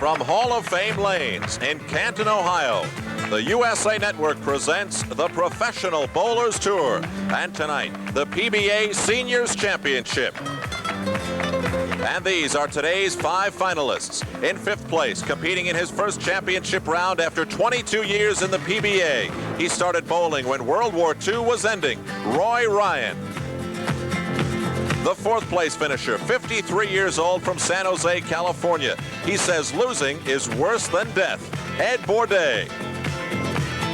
From Hall of Fame lanes in Canton, Ohio, the USA Network presents the Professional Bowlers Tour, and tonight, the PBA Seniors Championship. And these are today's 5 finalists. In 5th place, competing in his first championship round after 22 years in the PBA. He started bowling when World War II was ending, Roy Ryan. The 4th place finisher, 53 years old from San Jose, California. He says losing is worse than death, Ed Bourdase.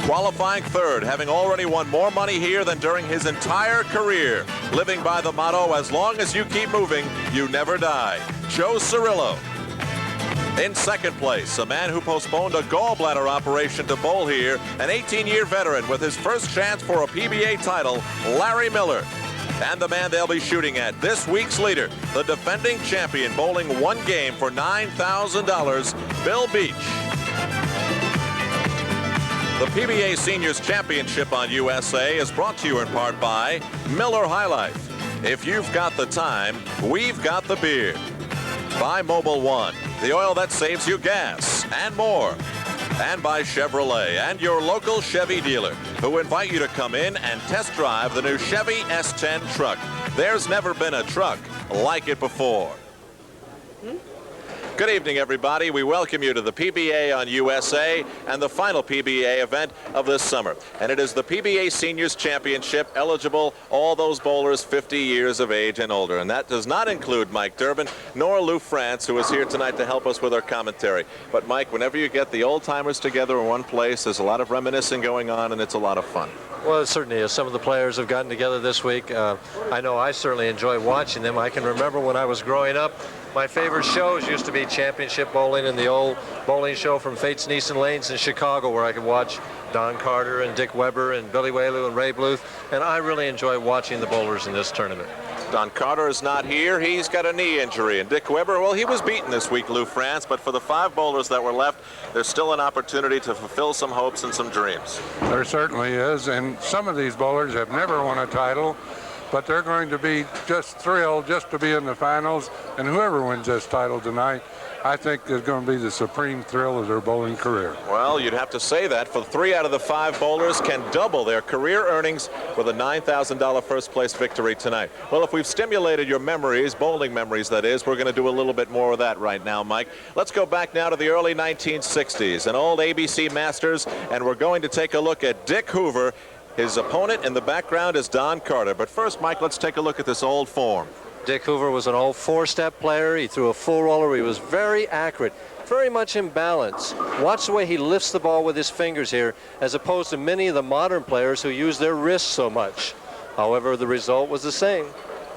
Qualifying 3rd, having already won more money here than during his entire career, living by the motto, as long as you keep moving, you never die, Joe Cirillo. In 2nd place, a man who postponed a gallbladder operation to bowl here, an 18-year veteran with his first chance for a PBA title, Larry Miller. And the man they'll be shooting at, this week's leader, the defending champion, bowling 1 game for $9,000, Bill Beach. The PBA Seniors Championship on USA is brought to you in part by Miller High Life. If you've got the time, we've got the beer. By Mobil 1, the oil that saves you gas and more. And by Chevrolet and your local Chevy dealer, who invite you to come in and test drive the new Chevy S10 truck. There's never been a truck like it before. Good evening, everybody. We welcome you to the PBA on USA and the final PBA event of this summer. And it is the PBA Seniors Championship, eligible all those bowlers 50 years of age and older. And that does not include Mike Durbin nor Lou Frantz, who is here tonight to help us with our commentary. But Mike, whenever you get the old-timers together in one place, there's a lot of reminiscing going on, and it's a lot of fun. Well, it certainly is. Some of the players have gotten together this week. I know I certainly enjoy watching them. I can remember when I was growing up, my favorite shows used to be championship bowling and the old bowling show from Fates, Neeson Lanes in Chicago, where I could watch Don Carter and Dick Weber and Billy Whaley and Ray Bluth. And I really enjoy watching the bowlers in this tournament. Don Carter is not here. He's got a knee injury. And Dick Weber, well, he was beaten this week, Lou Frantz. But for the 5 bowlers that were left, there's still an opportunity to fulfill some hopes and some dreams. There certainly is. And some of these bowlers have never won a title, but they're going to be just thrilled just to be in the finals. And whoever wins this title tonight, I think is going to be the supreme thrill of their bowling career. Well, you'd have to say that. For 3 out of the 5 bowlers can double their career earnings with a $9,000 first place victory tonight. Well, if we've stimulated your memories, bowling memories that is, we're going to do a little bit more of that right now, Mike. Let's go back now to the early 1960s, an old ABC Masters, and we're going to take a look at Dick Hoover. His opponent in the background is Don Carter. But first, Mike, let's take a look at this old form. Dick Hoover was an old 4-step player. He threw a full roller. He was very accurate, very much in balance. Watch the way he lifts the ball with his fingers here, as opposed to many of the modern players who use their wrists so much. However, the result was the same.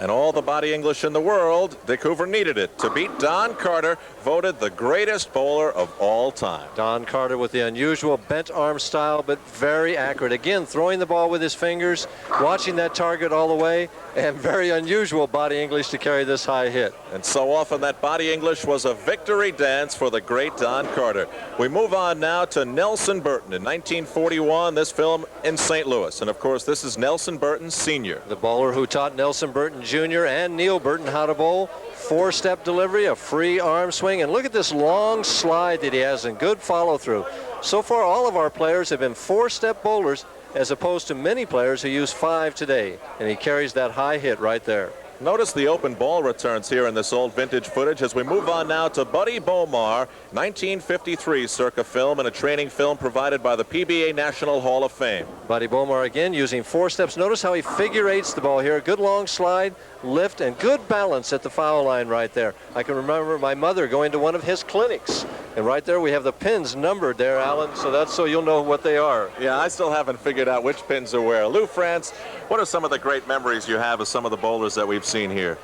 And all the body English in the world, Dick Hoover needed it to beat Don Carter, voted the greatest bowler of all time. Don Carter with the unusual bent arm style, but very accurate. Again, throwing the ball with his fingers, watching that target all the way, and very unusual body English to carry this high hit. And so often that body English was a victory dance for the great Don Carter. We move on now to Nelson Burton in 1941, this film in St. Louis. And of course, this is Nelson Burton Sr. The bowler who taught Nelson Burton Jr. and Neil Burton how to bowl. 4-step delivery, a free arm swing, and look at this long slide that he has and good follow-through. So far, all of our players have been 4-step bowlers, as opposed to many players who use 5 today, and he carries that high hit right there. Notice the open ball returns here in this old vintage footage as we move on now to Buddy Bomar, 1953 circa film, and a training film provided by the PBA National Hall of Fame. Buddy Bomar again using 4 steps. Notice how he figure eights the ball here. Good long slide, lift, and good balance at the foul line right there. I can remember my mother going to one of his clinics. And right there we have the pins numbered there, Alan, so that's so you'll know what they are. Yeah, I still haven't figured out which pins are where. Lou Frantz, what are some of the great memories you have of some of the bowlers that we've seen here?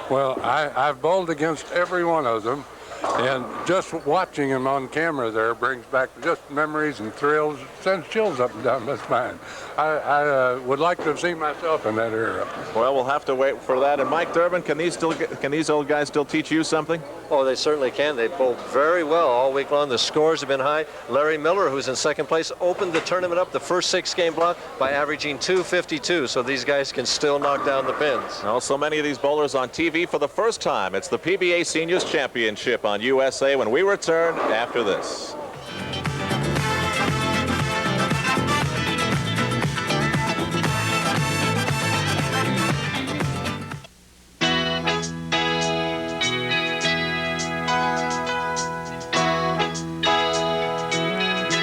Well, I've bowled against every one of them, and just watching them on camera there brings back just memories and thrills, sends chills up and down my spine. I would like to have seen myself in that era. Well, we'll have to wait for that. And Mike Durbin, can these old guys still teach you something? Oh, they certainly can. They bowled very well all week long. The scores have been high. Larry Miller, who's in 2nd place, opened the tournament up the first 6-game block by averaging 252. So these guys can still knock down the pins. Well, so many of these bowlers on TV for the first time. It's the PBA Seniors Championship on USA when we return after this.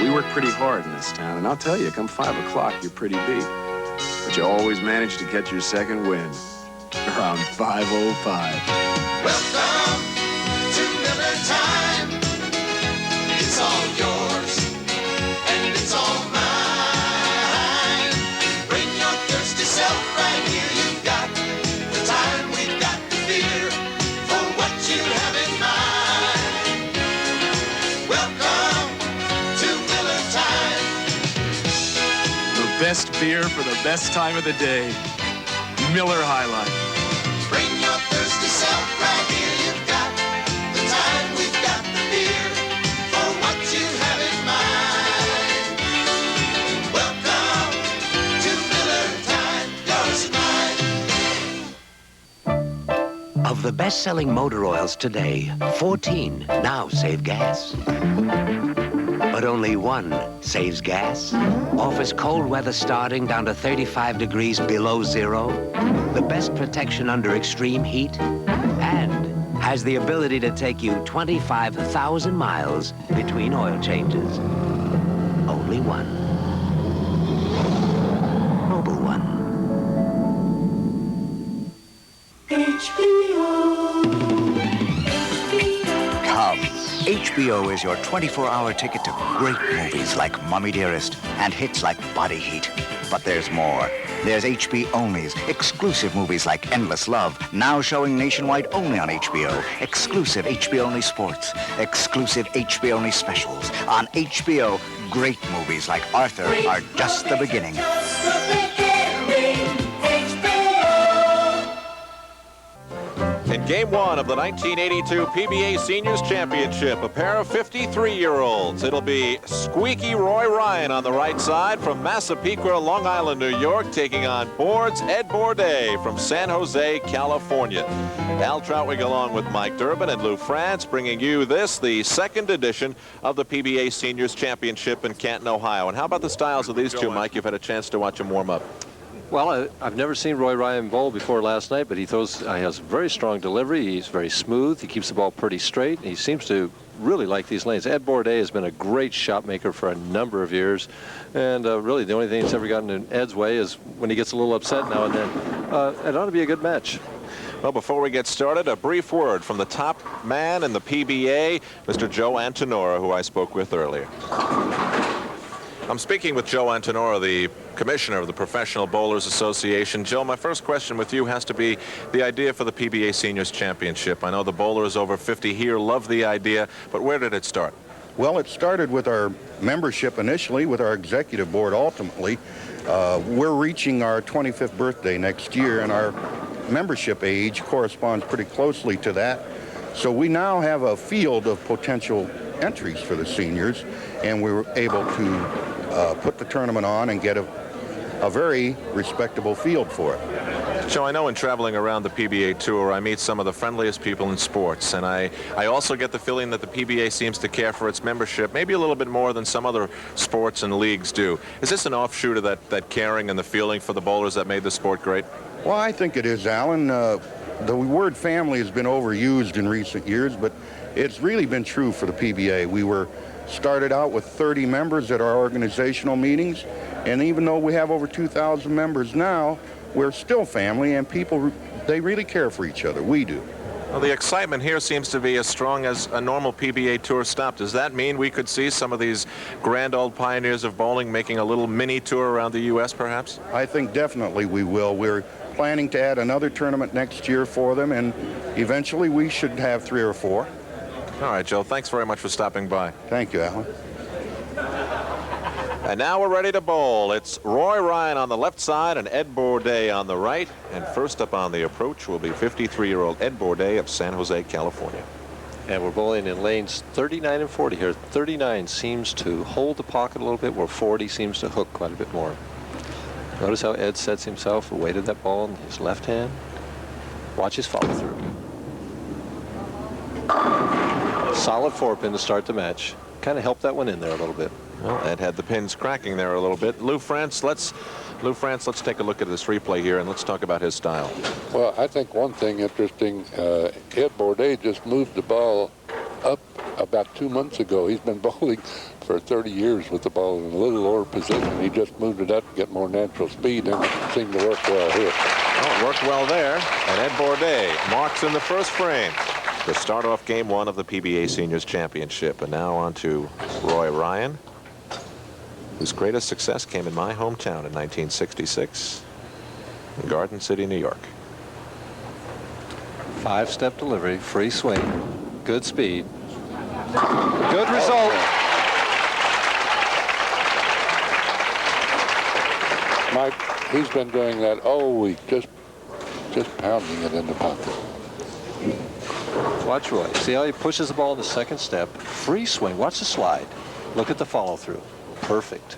We work pretty hard in this town, and I'll tell you, come 5 o'clock, you're pretty beat. But you always manage to catch your second wind around 5:05. Welcome to Miller Time. It's all yours, and it's all mine. Bring your thirsty self right here. You've got the time, we've got the beer for what you have in mind. Welcome to Miller Time. The best beer for the best time of the day. Miller High Life. Bring your thirsty self right here. You've got the time, we've got the beer for what you have in mind. Welcome to Miller Time, yours and mine. Of the best-selling motor oils today, 14 now save gas. But only one saves gas, offers cold weather starting down to 35 degrees below zero, the best protection under extreme heat, and has the ability to take you 25,000 miles between oil changes. Only one. Mobile One. Come. HBO is your 24-hour ticket to great movies like Mummy Dearest and hits like Body Heat. But there's more. There's HBO-onlys, exclusive movies like Endless Love, now showing nationwide only on HBO. Exclusive HBO-only sports, exclusive HBO-only specials. On HBO, great movies like Arthur are just the beginning. In Game 1 of the 1982 PBA Seniors Championship, a pair of 53-year-olds. It'll be Squeaky Roy Ryan on the right side from Massapequa, Long Island, New York, taking on Boards Ed Bourdase from San Jose, California. Al Trautwig along with Mike Durbin and Lou Frantz bringing you this, the second edition of the PBA Seniors Championship in Canton, Ohio. And how about the styles of these two, Mike? You've had a chance to watch them warm up. Well, I've never seen Roy Ryan bowl before last night, but he has very strong delivery. He's very smooth. He keeps the ball pretty straight. He seems to really like these lanes. Ed Bourdase has been a great shot maker for a number of years, and really the only thing that's ever gotten in Ed's way is when he gets a little upset now and then. It ought to be a good match. Well, before we get started, a brief word from the top man in the PBA, Mr. Joe Antonora, who I spoke with earlier. I'm speaking with Joe Antonora, the commissioner of the Professional Bowlers Association. Joe, my first question with you has to be the idea for the PBA Seniors Championship. I know the bowlers over 50 here love the idea, but where did it start? Well, it started with our membership initially, with our executive board ultimately. We're reaching our 25th birthday next year, and our membership age corresponds pretty closely to that. So we now have a field of potential entries for the seniors, and we were able to put the tournament on and get a very respectable field for it. Joe, I know in traveling around the PBA Tour, I meet some of the friendliest people in sports, and I also get the feeling that the PBA seems to care for its membership maybe a little bit more than some other sports and leagues do. Is this an offshoot of that caring and the feeling for the bowlers that made the sport great? Well, I think it is, Alan. The word family has been overused in recent years, but it's really been true for the PBA. We were started out with 30 members at our organizational meetings, and even though we have over 2,000 members now, we're still family, and people, they really care for each other. We do. Well, the excitement here seems to be as strong as a normal PBA Tour stop. Does that mean we could see some of these grand old pioneers of bowling making a little mini tour around the U.S. perhaps? I think definitely we will. We're planning to add another tournament next year for them, and eventually we should have 3 or 4. All right, Joe, thanks very much for stopping by. Thank you, Alan. And now we're ready to bowl. It's Roy Ryan on the left side and Ed Bourdase on the right. And first up on the approach will be 53-year-old Ed Bourdase of San Jose, California. And we're bowling in lanes 39 and 40 here. 39 seems to hold the pocket a little bit, where 40 seems to hook quite a bit more. Notice how Ed sets himself, weighted that ball in his left hand. Watch his follow through. Solid 4-pin to start the match. Kind of helped that one in there a little bit. Well, Ed had the pins cracking there a little bit. Lou Frantz, let's take a look at this replay here and let's talk about his style. Well, I think one thing interesting, Ed Bourdase just moved the ball up about 2 months ago. He's been bowling for 30 years with the ball in a little lower position. He just moved it up to get more natural speed, and it seemed to work well here. Well, it worked well there, and Ed Bourdase marks in the first frame to start off game 1 of the PBA Seniors Championship. And now on to Roy Ryan, whose greatest success came in my hometown in 1966 in Garden City, New York. 5-step delivery, free swing, good speed, good result. Mike, he's been doing that all week, just pounding it in the pocket. Watch Roy. See how he pushes the ball in the second step. Free swing. Watch the slide. Look at the follow-through. Perfect.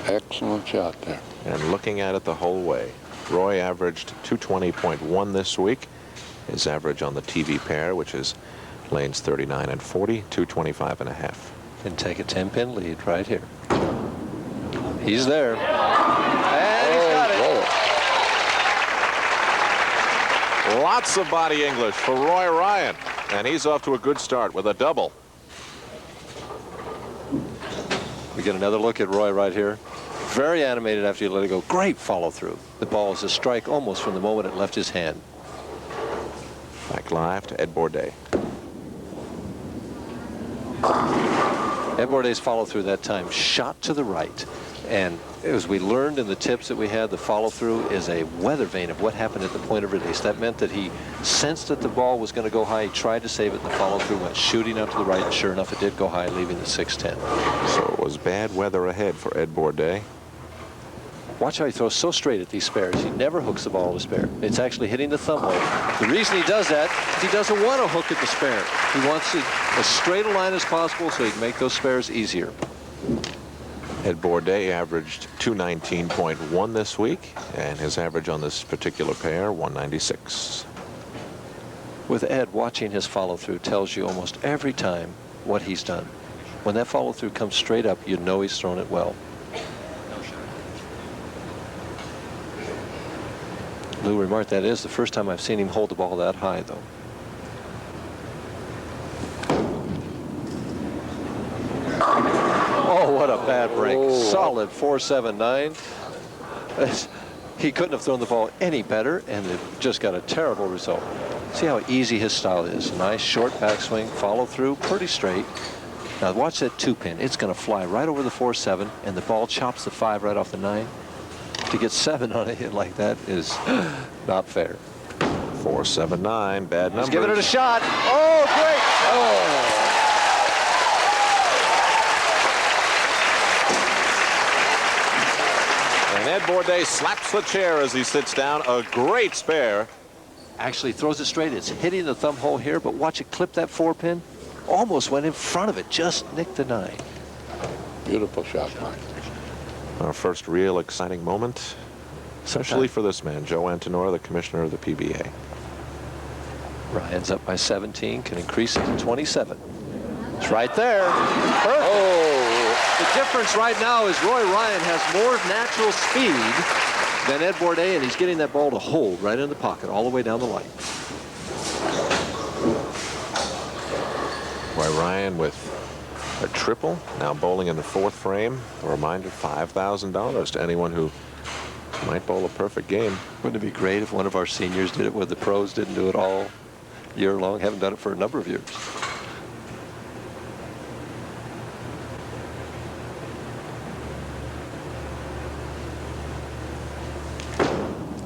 Excellent shot there. And looking at it the whole way, Roy averaged 220.1 this week. His average on the TV pair, which is lanes 39 and 40, 225.5. And take a 10-pin lead right here. He's there. And he's got it. Lots of body English for Roy Ryan. And he's off to a good start with a double. We get another look at Roy right here. Very animated after you let it go. Great follow through. The ball is a strike almost from the moment it left his hand. Back live to Ed Bourdase. Ed Bourdase's follow through that time shot to the right. And as we learned in the tips that we had, the follow-through is a weather vane of what happened at the point of release. That meant that he sensed that the ball was going to go high. He tried to save it, and the follow-through went shooting out to the right. And sure enough, it did go high, leaving the 610. So it was bad weather ahead for Ed Bourdase. Watch how he throws so straight at these spares. He never hooks the ball to spare. It's actually hitting the thumb hole. The reason he does that is he doesn't want to hook at the spare. He wants it as straight a line as possible so he can make those spares easier. Ed Bourdase averaged 219.1 this week, and his average on this particular pair, 196. With Ed, watching his follow-through tells you almost every time what he's done. When that follow-through comes straight up, you know he's thrown it well. Lou remarked that is the first time I've seen him hold the ball that high, though. Oh, what a bad break. Solid 4.79. He couldn't have thrown the ball any better, and it just got a terrible result. See how easy his style is. Nice short backswing, follow through, pretty straight. Now watch that 2-pin. It's going to fly right over the 4.7, and the ball chops the 5 right off the 9. To get 7 on a hit like that is not fair. 4.79, bad numbers. He's giving it a shot. Oh, great. Oh. And Ed Bourdase slaps the chair as he sits down. A great spare. Actually throws it straight. It's hitting the thumb hole here, but watch it clip that 4-pin. Almost went in front of it. Just nicked the 9. Beautiful shot, Mike. Our first real exciting moment, especially for this man, Joe Antonora, the commissioner of the PBA. Ryan's up by 17, can increase it to 27. It's right there. Perfect. Oh. The difference right now is Roy Ryan has more natural speed than Ed Bourdase, and he's getting that ball to hold right in the pocket all the way down the line. Roy Ryan with a triple, now bowling in the 4th frame. A reminder, $5,000 to anyone who might bowl a perfect game. Wouldn't it be great if one of our seniors did it where the pros didn't do it all year long? Haven't done it for a number of years.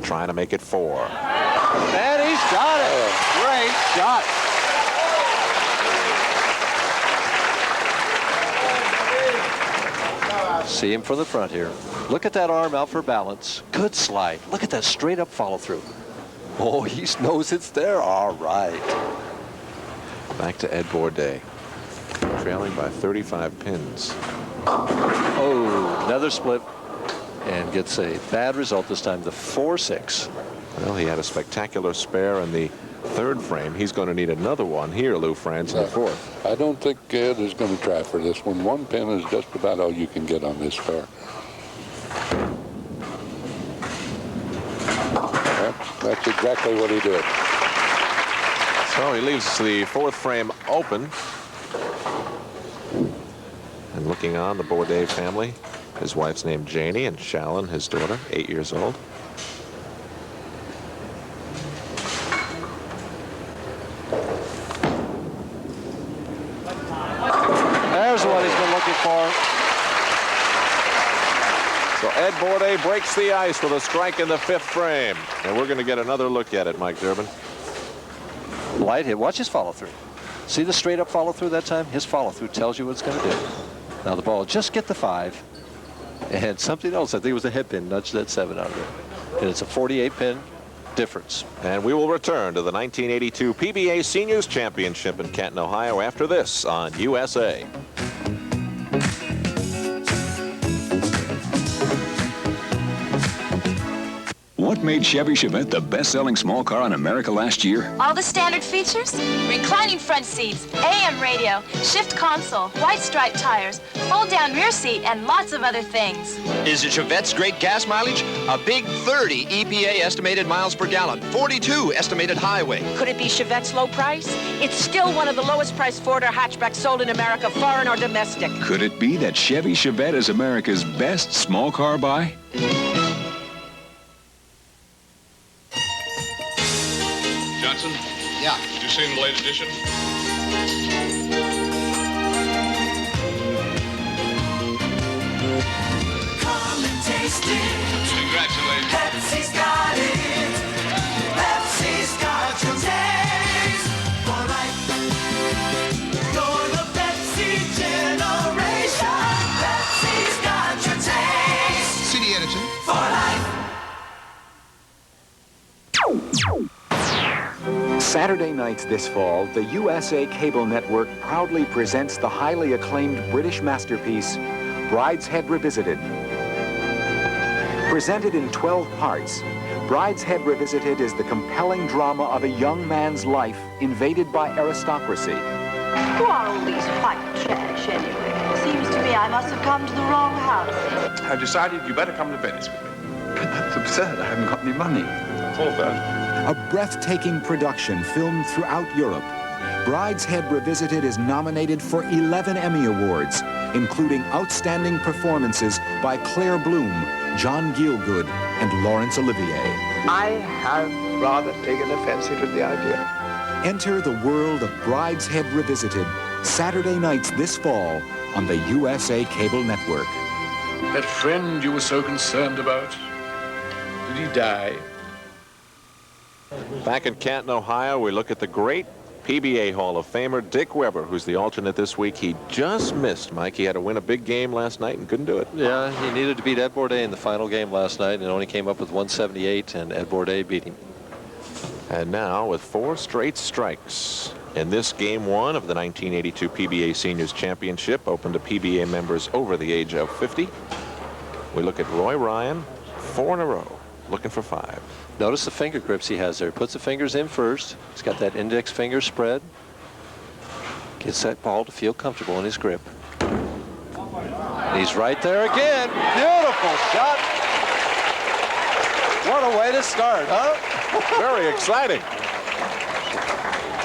Trying to make it 4. And he's got it. Great shot. See him from the front here. Look at that arm out for balance. Good slide. Look at that straight up follow through. Oh, he knows it's there. All right. Back to Ed Bourdase, trailing by 35 pins. Oh, another split, and gets a bad result this time, the 4-6. Well, he had a spectacular spare in the third frame. He's going to need another one here, Lou Frantz, in the fourth. I don't think Ed is going to try for this one. One pin is just about all you can get on this car. That's exactly what he did. So he leaves the fourth frame open. And looking on, the Bourdase family. His wife's named Janie, and Shallon, his daughter, 8 years old. There's what he's been looking for. So Ed Bourdase breaks the ice with a strike in the fifth frame. And we're going to get another look at it, Mike Durbin. Light hit. Watch his follow through. See the straight up follow through that time? His follow through tells you what it's going to do. Now the ball just get the 5. And something else, I think it was a head pin, nudged that 7 out of it. And it's a 48 pin difference. And we will return to the 1982 PBA Seniors Championship in Canton, Ohio after this on USA. What made Chevy Chevette the best-selling small car in America last year? All the standard features: reclining front seats, AM radio, shift console, white striped tires, fold-down rear seat, and lots of other things. Is it Chevette's great gas mileage? A big 30 EPA estimated miles per gallon, 42 estimated highway. Could it be Chevette's low price? It's still one of the lowest priced Ford or hatchbacks sold in America, foreign or domestic. Could it be that Chevy Chevette is America's best small car buy? Johnson? Yeah. Did you see the late edition? Come and taste it. Congratulations. Pepsi's got it. Pepsi's got your taste for life. You're the Pepsi generation. Pepsi's got your taste. CD edition. For life. Saturday nights this fall, the USA Cable Network proudly presents the highly acclaimed British masterpiece, Brideshead Revisited. Presented in 12 parts, Brideshead Revisited is the compelling drama of a young man's life invaded by aristocracy. Who are all these white trash, anyway? Seems to me I must have come to the wrong house. I decided you better come to Venice with me. But that's absurd. I haven't got any money. That's all that. A breathtaking production filmed throughout Europe, Brideshead Revisited is nominated for 11 Emmy Awards, including outstanding performances by Claire Bloom, John Gielgud, and Laurence Olivier. I have rather taken a fancy to the idea. Enter the world of Brideshead Revisited, Saturday nights this fall on the USA Cable Network. That friend you were so concerned about, did he die? Back in Canton, Ohio, we look at the great PBA Hall of Famer Dick Weber, who's the alternate this week. He just missed, Mike. He had to win a big game last night and couldn't do it. Yeah, he needed to beat Ed Bourdase in the final game last night and only came up with 178, and Ed Bourdase beat him. And now, with 4 straight strikes in this game 1 of the 1982 PBA Seniors Championship, open to PBA members over the age of 50, we look at Roy Ryan, 4 in a row, looking for 5. Notice the finger grips he has there. He puts the fingers in first. He's got that index finger spread. Gets that ball to feel comfortable in his grip. He's right there again. Beautiful shot. What a way to start, huh? Very exciting.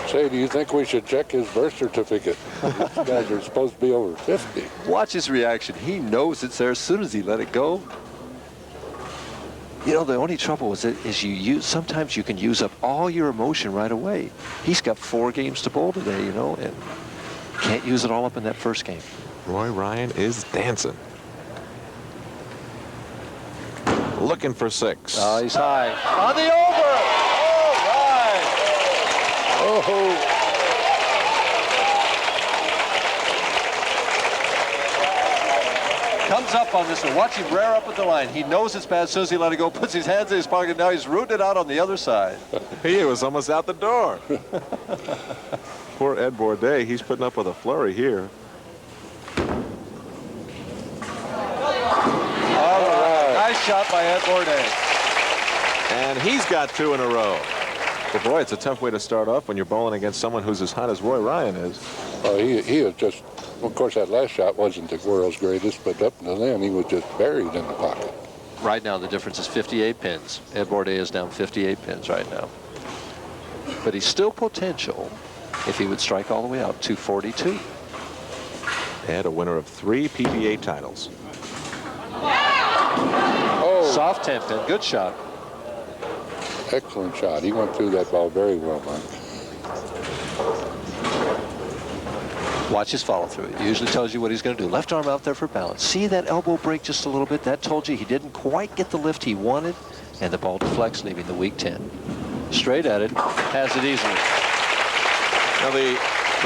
Say, do you think we should check his birth certificate? These guys are supposed to be over 50. Watch his reaction. He knows it's there as soon as he let it go. You know, the only trouble is sometimes you can use up all your emotion right away. He's got 4 games to bowl today, you know, and can't use it all up in that first game. Roy Ryan is dancing. Looking for 6. Oh, he's high. On the over! All right! Oh! Comes up on this one. Watch him rear up at the line. He knows it's bad as soon as he let it go. Puts his hands in his pocket. Now he's rooting it out on the other side. He was almost out the door. Poor Ed Bourdase. He's putting up with a flurry here. All right. Nice shot by Ed Bourdase. And he's got 2 in a row. But boy, it's a tough way to start off when you're bowling against someone who's as hot as Roy Ryan is. Well, he is just, of course, that last shot wasn't the world's greatest, but up until then, he was just buried in the pocket. Right now, the difference is 58 pins. Ed Bourdase is down 58 pins right now. But he's still potential if he would strike all the way out, 242. Ed, a winner of 3 PBA titles. Oh. Soft 10 pin, good shot. Excellent shot. He went through that ball very well, Mike. Watch his follow through. It usually tells you what he's going to do. Left arm out there for balance. See that elbow break just a little bit? That told you he didn't quite get the lift he wanted, and the ball deflects, leaving the weak 10. Straight at it, has it easily. Now the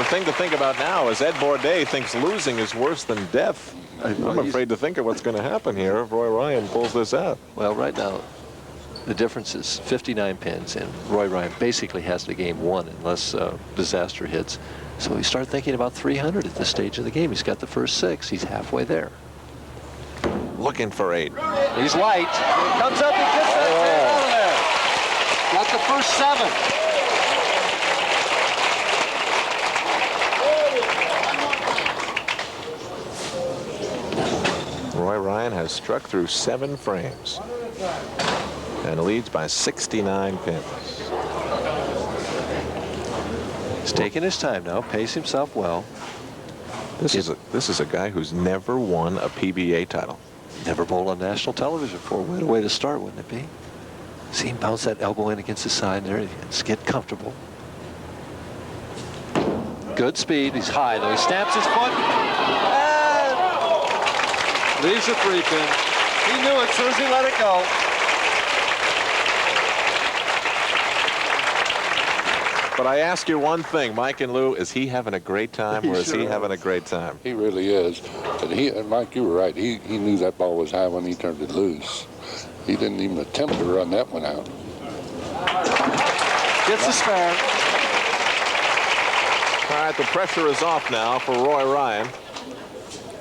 thing to think about now is Ed Bourdase thinks losing is worse than death. I'm afraid to think of what's going to happen here if Roy Ryan pulls this out. Well, right now, the difference is 59 pins, and Roy Ryan basically has the game won unless disaster hits. So we start thinking about 300 at this stage of the game. He's got the first 6. He's halfway there. Looking for 8. He's light. He comes up and gets that 10 out of there. Got the first 7. Roy Ryan has struck through 7 frames and leads by 69 pins. He's taking his time now, pace himself well. This is a guy who's never won a PBA title. Never bowled on national television before. What a way to start, wouldn't it be? See him bounce that elbow in against his side there. Just get comfortable. Good speed. He's high, though. He stamps his foot. And leaves a 3 pin. He knew it as soon as he let it go. But I ask you one thing, Mike and Lou, is he having a great time, or is he having a great time? He really is. And Mike, you were right. He knew that ball was high when he turned it loose. He didn't even attempt to run that one out. Gets the spare. All right, the pressure is off now for Roy Ryan.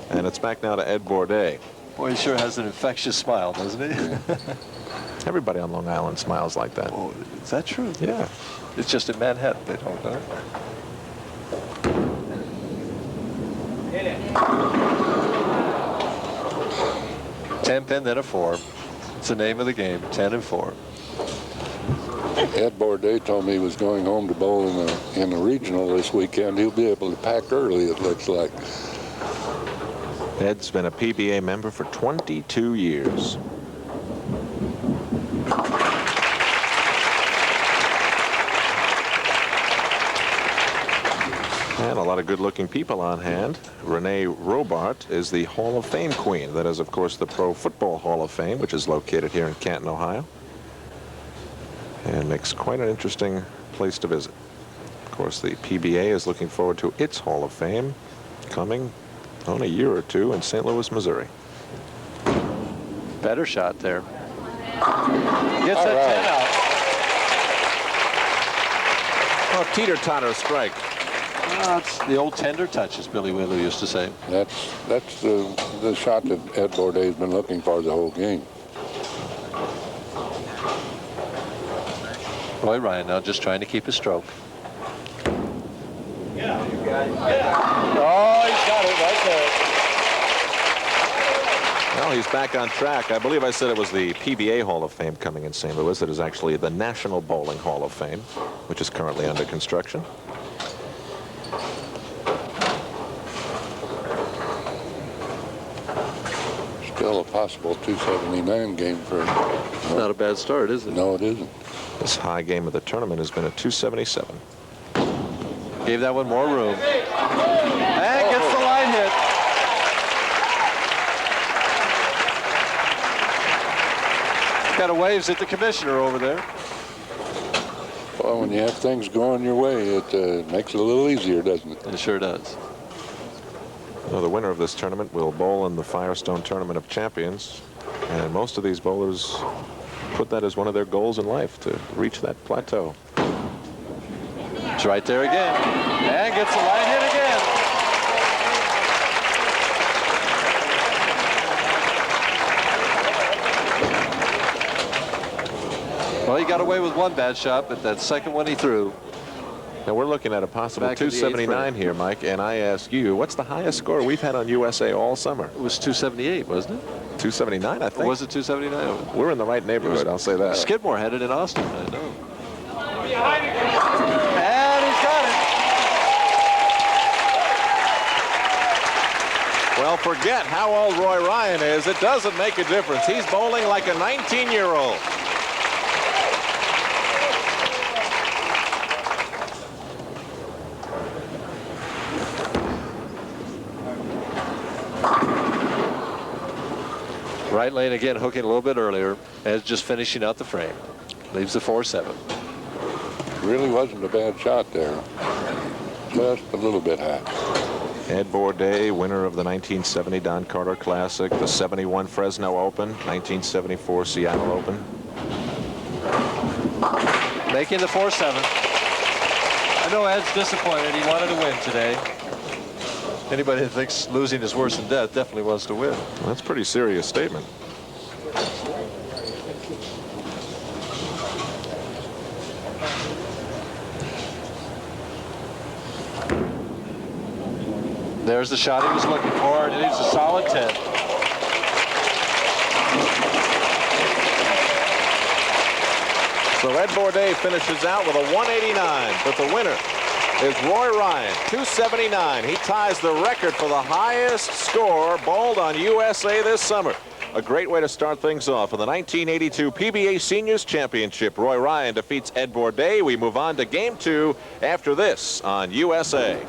And it's back now to Ed Bourdase. Boy, he sure has an infectious smile, doesn't he? Everybody on Long Island smiles like that. Oh, is that true? Yeah. It's just in Manhattan they don't, huh? 10 pin, then a 4. It's the name of the game, 10 and 4. Ed Bourdase told me he was going home to bowl in the regional this weekend. He'll be able to pack early, it looks like. Ed's been a PBA member for 22 years. And a lot of good-looking people on hand. Renee Robart is the Hall of Fame queen. That is, of course, the Pro Football Hall of Fame, which is located here in Canton, Ohio. And makes quite an interesting place to visit. Of course, the PBA is looking forward to its Hall of Fame coming on a year or two in St. Louis, Missouri. Better shot there. Gets that 10 out. Oh, teeter-totter strike. It's the old tender touch, as Billy Wheeler used to say. That's the shot that Ed Bourdase has been looking for the whole game. Roy Ryan now just trying to keep his stroke. Yeah, you got it. Oh, he's got it right there. Well, he's back on track. I believe I said it was the PBA Hall of Fame coming in St. Louis. It is actually the National Bowling Hall of Fame, which is currently under construction. Still a possible 279 game for him. It's not a bad start, is it? No, it isn't. This high game of the tournament has been a 277. Gave that one more room. And gets the line hit. Kind of waves at the commissioner over there. Well, when you have things going your way, it makes it a little easier, doesn't it? It sure does. Well, the winner of this tournament will bowl in the Firestone Tournament of Champions. And most of these bowlers put that as one of their goals in life, to reach that plateau. It's right there again. And gets the line hit again. Well, he got away with one bad shot, but that second one he threw. Now we're looking at a possible 279 here, Mike, and I ask you, what's the highest score we've had on USA all summer? It was 278, wasn't it? 279, I think. Or was it 279? We're in the right neighborhood, I'll say that. Skidmore had it in Austin, I know. And he's got it. Well, forget how old Roy Ryan is. It doesn't make a difference. He's bowling like a 19-year-old. Right lane again, hooking a little bit earlier. Ed's just finishing out the frame. Leaves the 4-7. Really wasn't a bad shot there. Just a little bit high. Ed Bourdase, winner of the 1970 Don Carter Classic, the 71 Fresno Open, 1974 Seattle Open. Making the 4-7. I know Ed's disappointed. He wanted to win today. Anybody that thinks losing is worse than death definitely wants to win. Well, that's a pretty serious statement. There's the shot he was looking for, and it leaves a solid 10. So Ed Bourdase finishes out with a 189, but the winner is Roy Ryan, 279. He ties the record for the highest score bowled on USA this summer. A great way to start things off in the 1982 PBA Seniors Championship. Roy Ryan defeats Ed Bourdase. We move on to Game 2 after this on USA.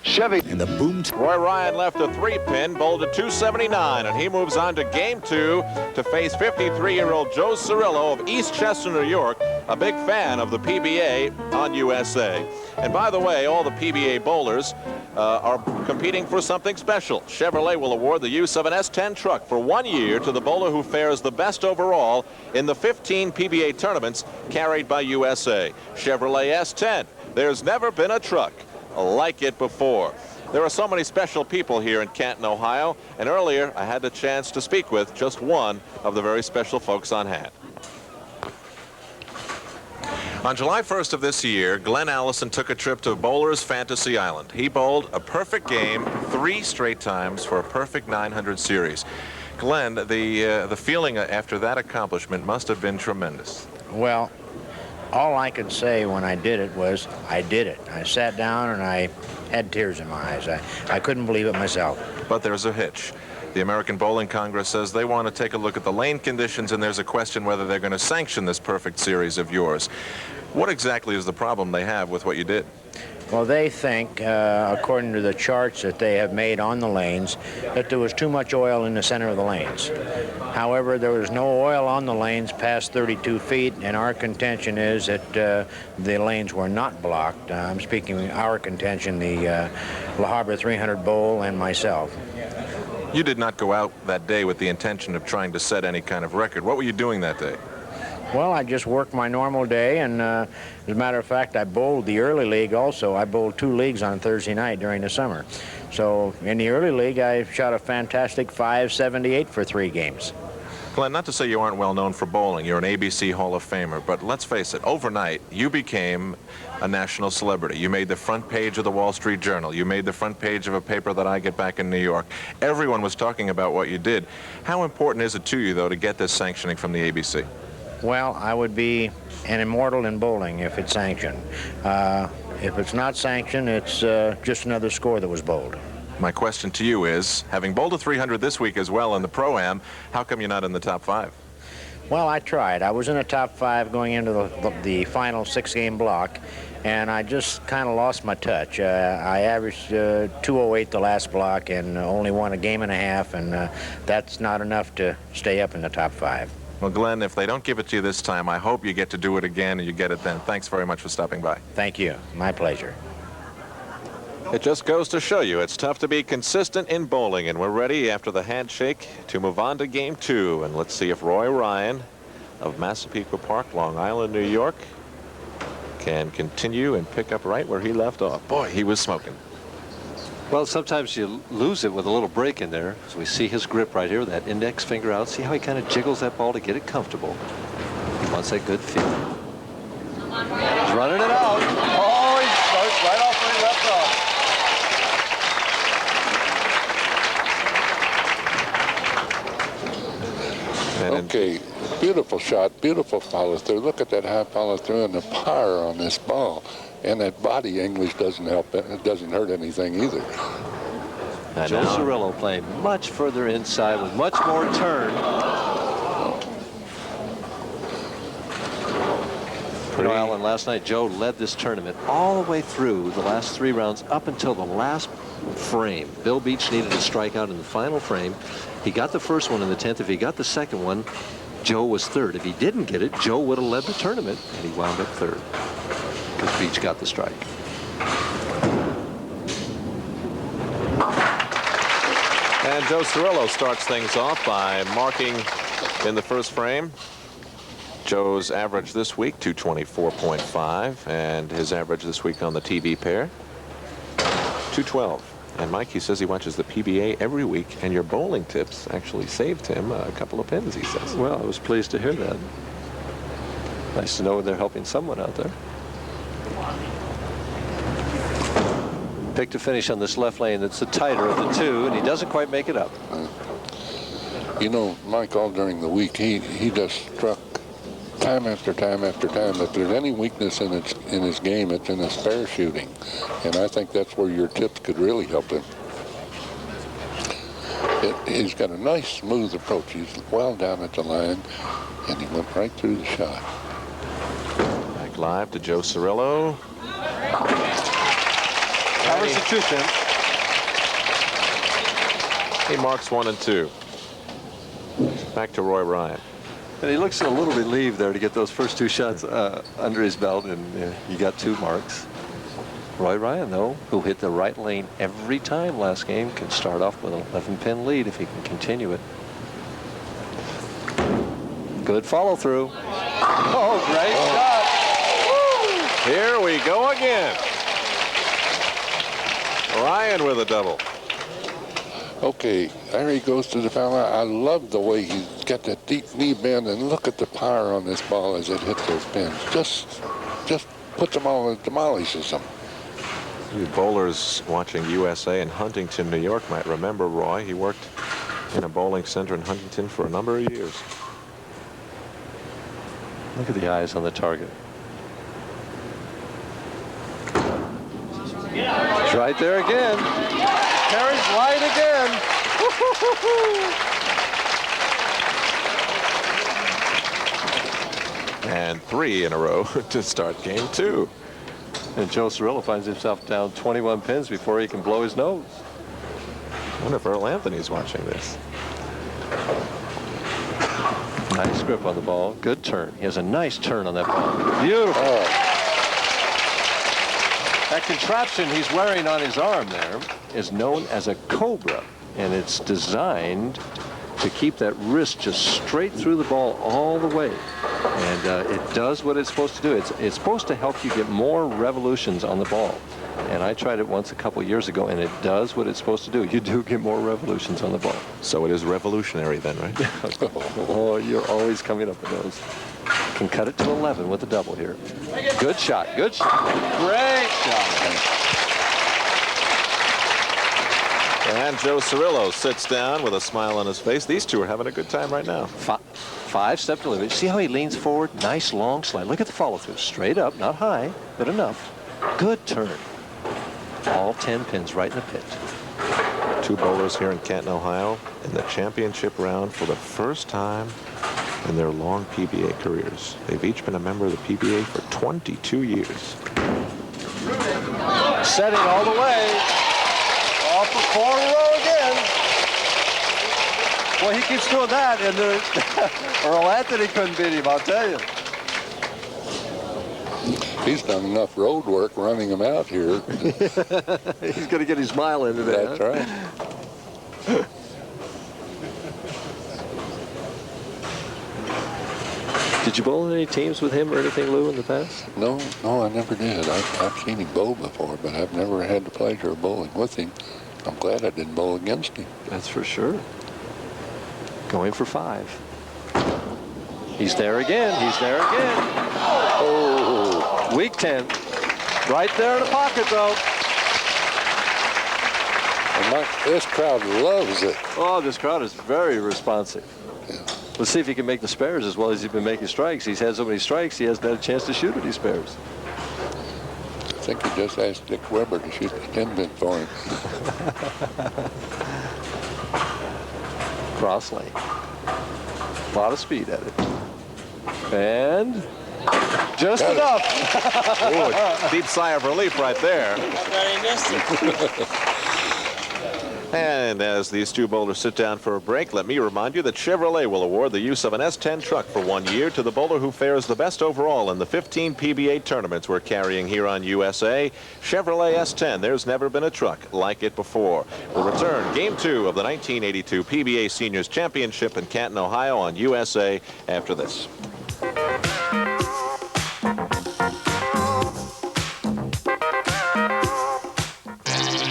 Chevy and the boom. Roy Ryan left a 3-pin, bowled a 279, and he moves on to Game 2 to face 53-year-old Joe Cirillo of East Chester, New York, a big fan of the PBA on USA. And by the way, all the PBA bowlers are competing for something special. Chevrolet will award the use of an S10 truck for 1 year to the bowler who fares the best overall in the 15 PBA tournaments carried by USA. Chevrolet S10. There's never been a truck like it before. There are so many special people here in Canton, Ohio, and earlier I had the chance to speak with just one of the very special folks on hand. On July 1st of this year, Glenn Allison took a trip to Bowler's Fantasy Island. He bowled a perfect game 3 straight times for a perfect 900 series. Glenn, the feeling after that accomplishment must have been tremendous. Well, all I could say when I did it was, I did it. I sat down and I had tears in my eyes. I couldn't believe it myself. But there's a hitch. The American Bowling Congress says they want to take a look at the lane conditions, and there's a question whether they're going to sanction this perfect series of yours. What exactly is the problem they have with what you did? Well, they think, according to the charts that they have made on the lanes, that there was too much oil in the center of the lanes. However, there was no oil on the lanes past 32 feet, and our contention is that the lanes were not blocked. I'm speaking our contention, the La Habra 300 bowl and myself. You did not go out that day with the intention of trying to set any kind of record. What were you doing that day? Well, I just worked my normal day, and as a matter of fact, I bowled the early league also. I bowled 2 leagues on Thursday night during the summer. So in the early league, I shot a fantastic 578 for 3 games. Glenn, not to say you aren't well known for bowling. You're an ABC Hall of Famer, but let's face it, overnight, you became a national celebrity. You made the front page of the Wall Street Journal. You made the front page of a paper that I get back in New York. Everyone was talking about what you did. How important is it to you, though, to get this sanctioning from the ABC? Well, I would be an immortal in bowling if it's sanctioned. If it's not sanctioned, it's just another score that was bowled. My question to you is, having bowled a 300 this week as well in the Pro-Am, how come you're not in the top 5? Well, I tried. I was in the top 5 going into the final 6-game block, and I just kind of lost my touch. I averaged 208 the last block and only won a game and a half, and that's not enough to stay up in the top 5. Well, Glenn, if they don't give it to you this time, I hope you get to do it again and you get it then. Thanks very much for stopping by. Thank you. My pleasure. It just goes to show you it's tough to be consistent in bowling, and we're ready after the handshake to move on to Game 2. And let's see if Roy Ryan of Massapequa Park, Long Island, New York, can continue and pick up right where he left off. Boy, he was smoking. Well, sometimes you lose it with a little break in there. So we see his grip right here, that index finger out. See how he kind of jiggles that ball to get it comfortable. He wants that good feel. He's running it out. Oh, he starts right off where he left off. Okay, beautiful shot, beautiful follow through. Look at that high follow through and the power on this ball. And that body English doesn't help it. It doesn't hurt anything either. Joe Cirillo playing much further inside with much more turn. You know, Alan, last night Joe led this tournament all the way through the last 3 rounds up until the last frame. Bill Beach needed a strikeout in the final frame. He got the first one in the 10th. If he got the second one, Joe was third. If he didn't get it, Joe would have led the tournament, and he wound up third because Beach got the strike. And Joe Cirillo starts things off by marking in the first frame. Joe's average this week, 224.5, and his average this week on the TV pair, 212. And Mike, he says he watches the PBA every week, and your bowling tips actually saved him a couple of pins, he says. Well, I was pleased to hear that. Nice to know they're helping someone out there. Pick to finish on this left lane. That's the tighter of the two, and he doesn't quite make it up. You know, Mike, all during the week, he just struck time after time after time. If there's any weakness in his game, it's in his spare shooting. And I think that's where your tips could really help him. He's got a nice, smooth approach. He's well down at the line, and he went right through the shot. Back live to Joe Cirillo. Covers the 2 pin. He marks 1 and 2. Back to Roy Ryan. And he looks a little relieved there to get those first 2 shots under his belt, and he got 2 marks. Roy Ryan, though, who hit the right lane every time last game, can start off with an 11-pin lead if he can continue it. Good follow through. Oh, great shot. Woo! Here we go again. Ryan with a double. Okay, there he goes to the foul line. I love the way he's got that deep knee bend, and look at the power on this ball as it hits those pins. Just puts them all and demolishes them. You bowlers watching USA in Huntington, New York might remember Roy. He worked in a bowling center in Huntington for a number of years. Look at the eyes on the target. It's right there again. Carries wide again. And 3 in a row to start game 2. And Joe Cirillo finds himself down 21 pins before he can blow his nose. I wonder if Earl Anthony's watching this. Nice grip on the ball. Good turn. He has a nice turn on that ball. Beautiful. That contraption he's wearing on his arm there is known as a Cobra, and it's designed to keep that wrist just straight through the ball all the way. And it does what it's supposed to do. It's supposed to help you get more revolutions on the ball. And I tried it once a couple years ago, and it does what it's supposed to do. You do get more revolutions on the ball. So it is revolutionary then, right? Oh, you're always coming up with those. Can cut it to 11 with a double here. Good shot. Good shot. Great shot. And Joe Cirillo sits down with a smile on his face. These two are having a good time right now. 5-step delivery. See how he leans forward? Nice long slide. Look at the follow through. Straight up, not high, but enough. Good turn. All 10 pins right in the pit. 2 bowlers here in Canton, Ohio in the championship round for the first time in their long PBA careers. They've each been a member of the PBA for 22 years. Setting all the way. Off for 4 in a row again. Well, he keeps doing that, and Earl Anthony couldn't beat him, I'll tell you. He's done enough road work running him out here. He's going to get his mile into that. That's right. Did you bowl in any teams with him or anything, Lou, in the past? No, I never did. I've seen him bowl before, but I've never had the pleasure of bowling with him. I'm glad I didn't bowl against him. That's for sure. Going for 5. He's there again. He's there again. Oh, weak 10. Right there in the pocket, though. And this crowd loves it. Oh, this crowd is very responsive. Yeah. Let's see if he can make the spares as well as he's been making strikes. He's had so many strikes, he hasn't had a chance to shoot any spares. I think he just asked Dick Weber to shoot the 10-pin for him. Cross lane. A lot of speed at it. And just enough. Ooh, deep sigh of relief right there. Very missed. And as these two bowlers sit down for a break, let me remind you that Chevrolet will award the use of an S10 truck for 1 year to the bowler who fares the best overall in the 15 PBA tournaments we're carrying here on USA. Chevrolet S10, there's never been a truck like it before. We'll return Game 2 of the 1982 PBA Seniors Championship in Canton, Ohio on USA after this.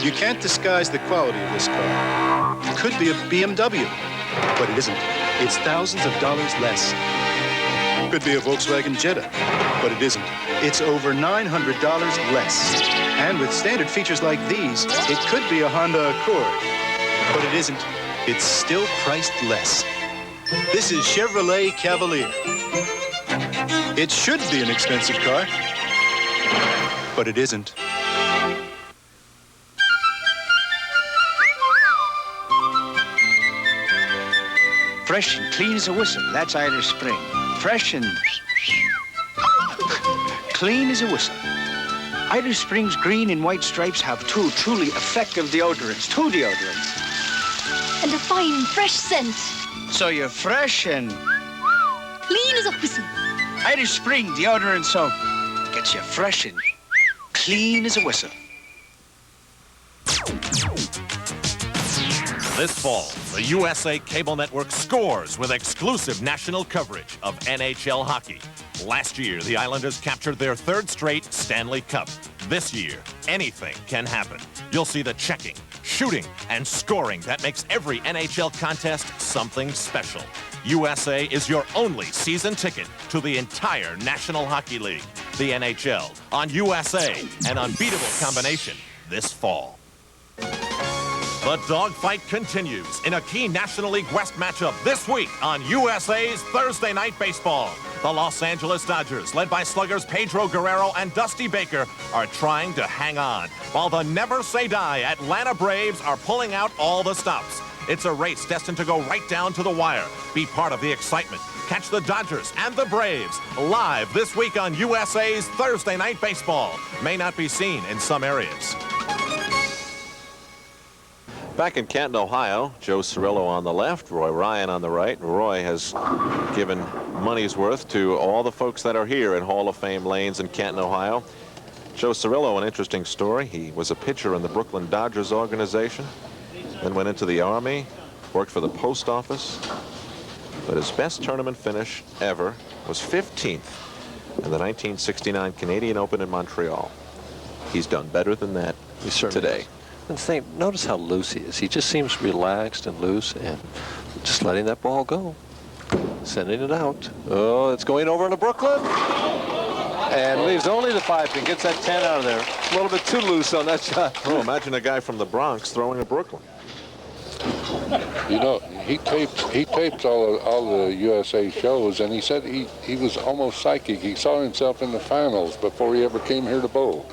You can't disguise the quality of this car. It could be a BMW, but it isn't. It's thousands of dollars less. It could be a Volkswagen Jetta, but it isn't. It's over $900 less. And with standard features like these, it could be a Honda Accord, but it isn't. It's still priced less. This is Chevrolet Cavalier. It should be an expensive car, but it isn't. Fresh and clean as a whistle. That's Irish Spring. Fresh and clean as a whistle. Irish Spring's green and white stripes have 2 truly effective deodorants. 2 deodorants. And a fine, fresh scent. So you're fresh and Clean as a whistle. Irish Spring deodorant soap gets you fresh and clean as a whistle. This fall, the USA Cable Network scores with exclusive national coverage of NHL hockey. Last year, the Islanders captured their 3rd straight Stanley Cup. This year, anything can happen. You'll see the checking, shooting, and scoring that makes every NHL contest something special. USA is your only season ticket to the entire National Hockey League. The NHL on USA, an unbeatable combination this fall. The dogfight continues in a key National League West matchup this week on USA's Thursday Night Baseball. The Los Angeles Dodgers, led by sluggers Pedro Guerrero and Dusty Baker, are trying to hang on, while the never-say-die Atlanta Braves are pulling out all the stops. It's a race destined to go right down to the wire. Be part of the excitement. Catch the Dodgers and the Braves live this week on USA's Thursday Night Baseball. May not be seen in some areas. Back in Canton, Ohio, Joe Cirillo on the left, Roy Ryan on the right. Roy has given money's worth to all the folks that are here in Hall of Fame lanes in Canton, Ohio. Joe Cirillo, an interesting story. He was a pitcher in the Brooklyn Dodgers organization, then went into the Army, worked for the post office, but his best tournament finish ever was 15th in the 1969 Canadian Open in Montreal. He's done better than that today. And think, notice how loose he is. He just seems relaxed and loose and just letting that ball go. Sending it out. Oh, it's going over into Brooklyn. And leaves only the 5-pin. Gets that 10 out of there. A little bit too loose on that shot. Oh, imagine a guy from the Bronx throwing a Brooklyn. You know, he taped all the USA shows, and he said he was almost psychic. He saw himself in the finals before he ever came here to bowl.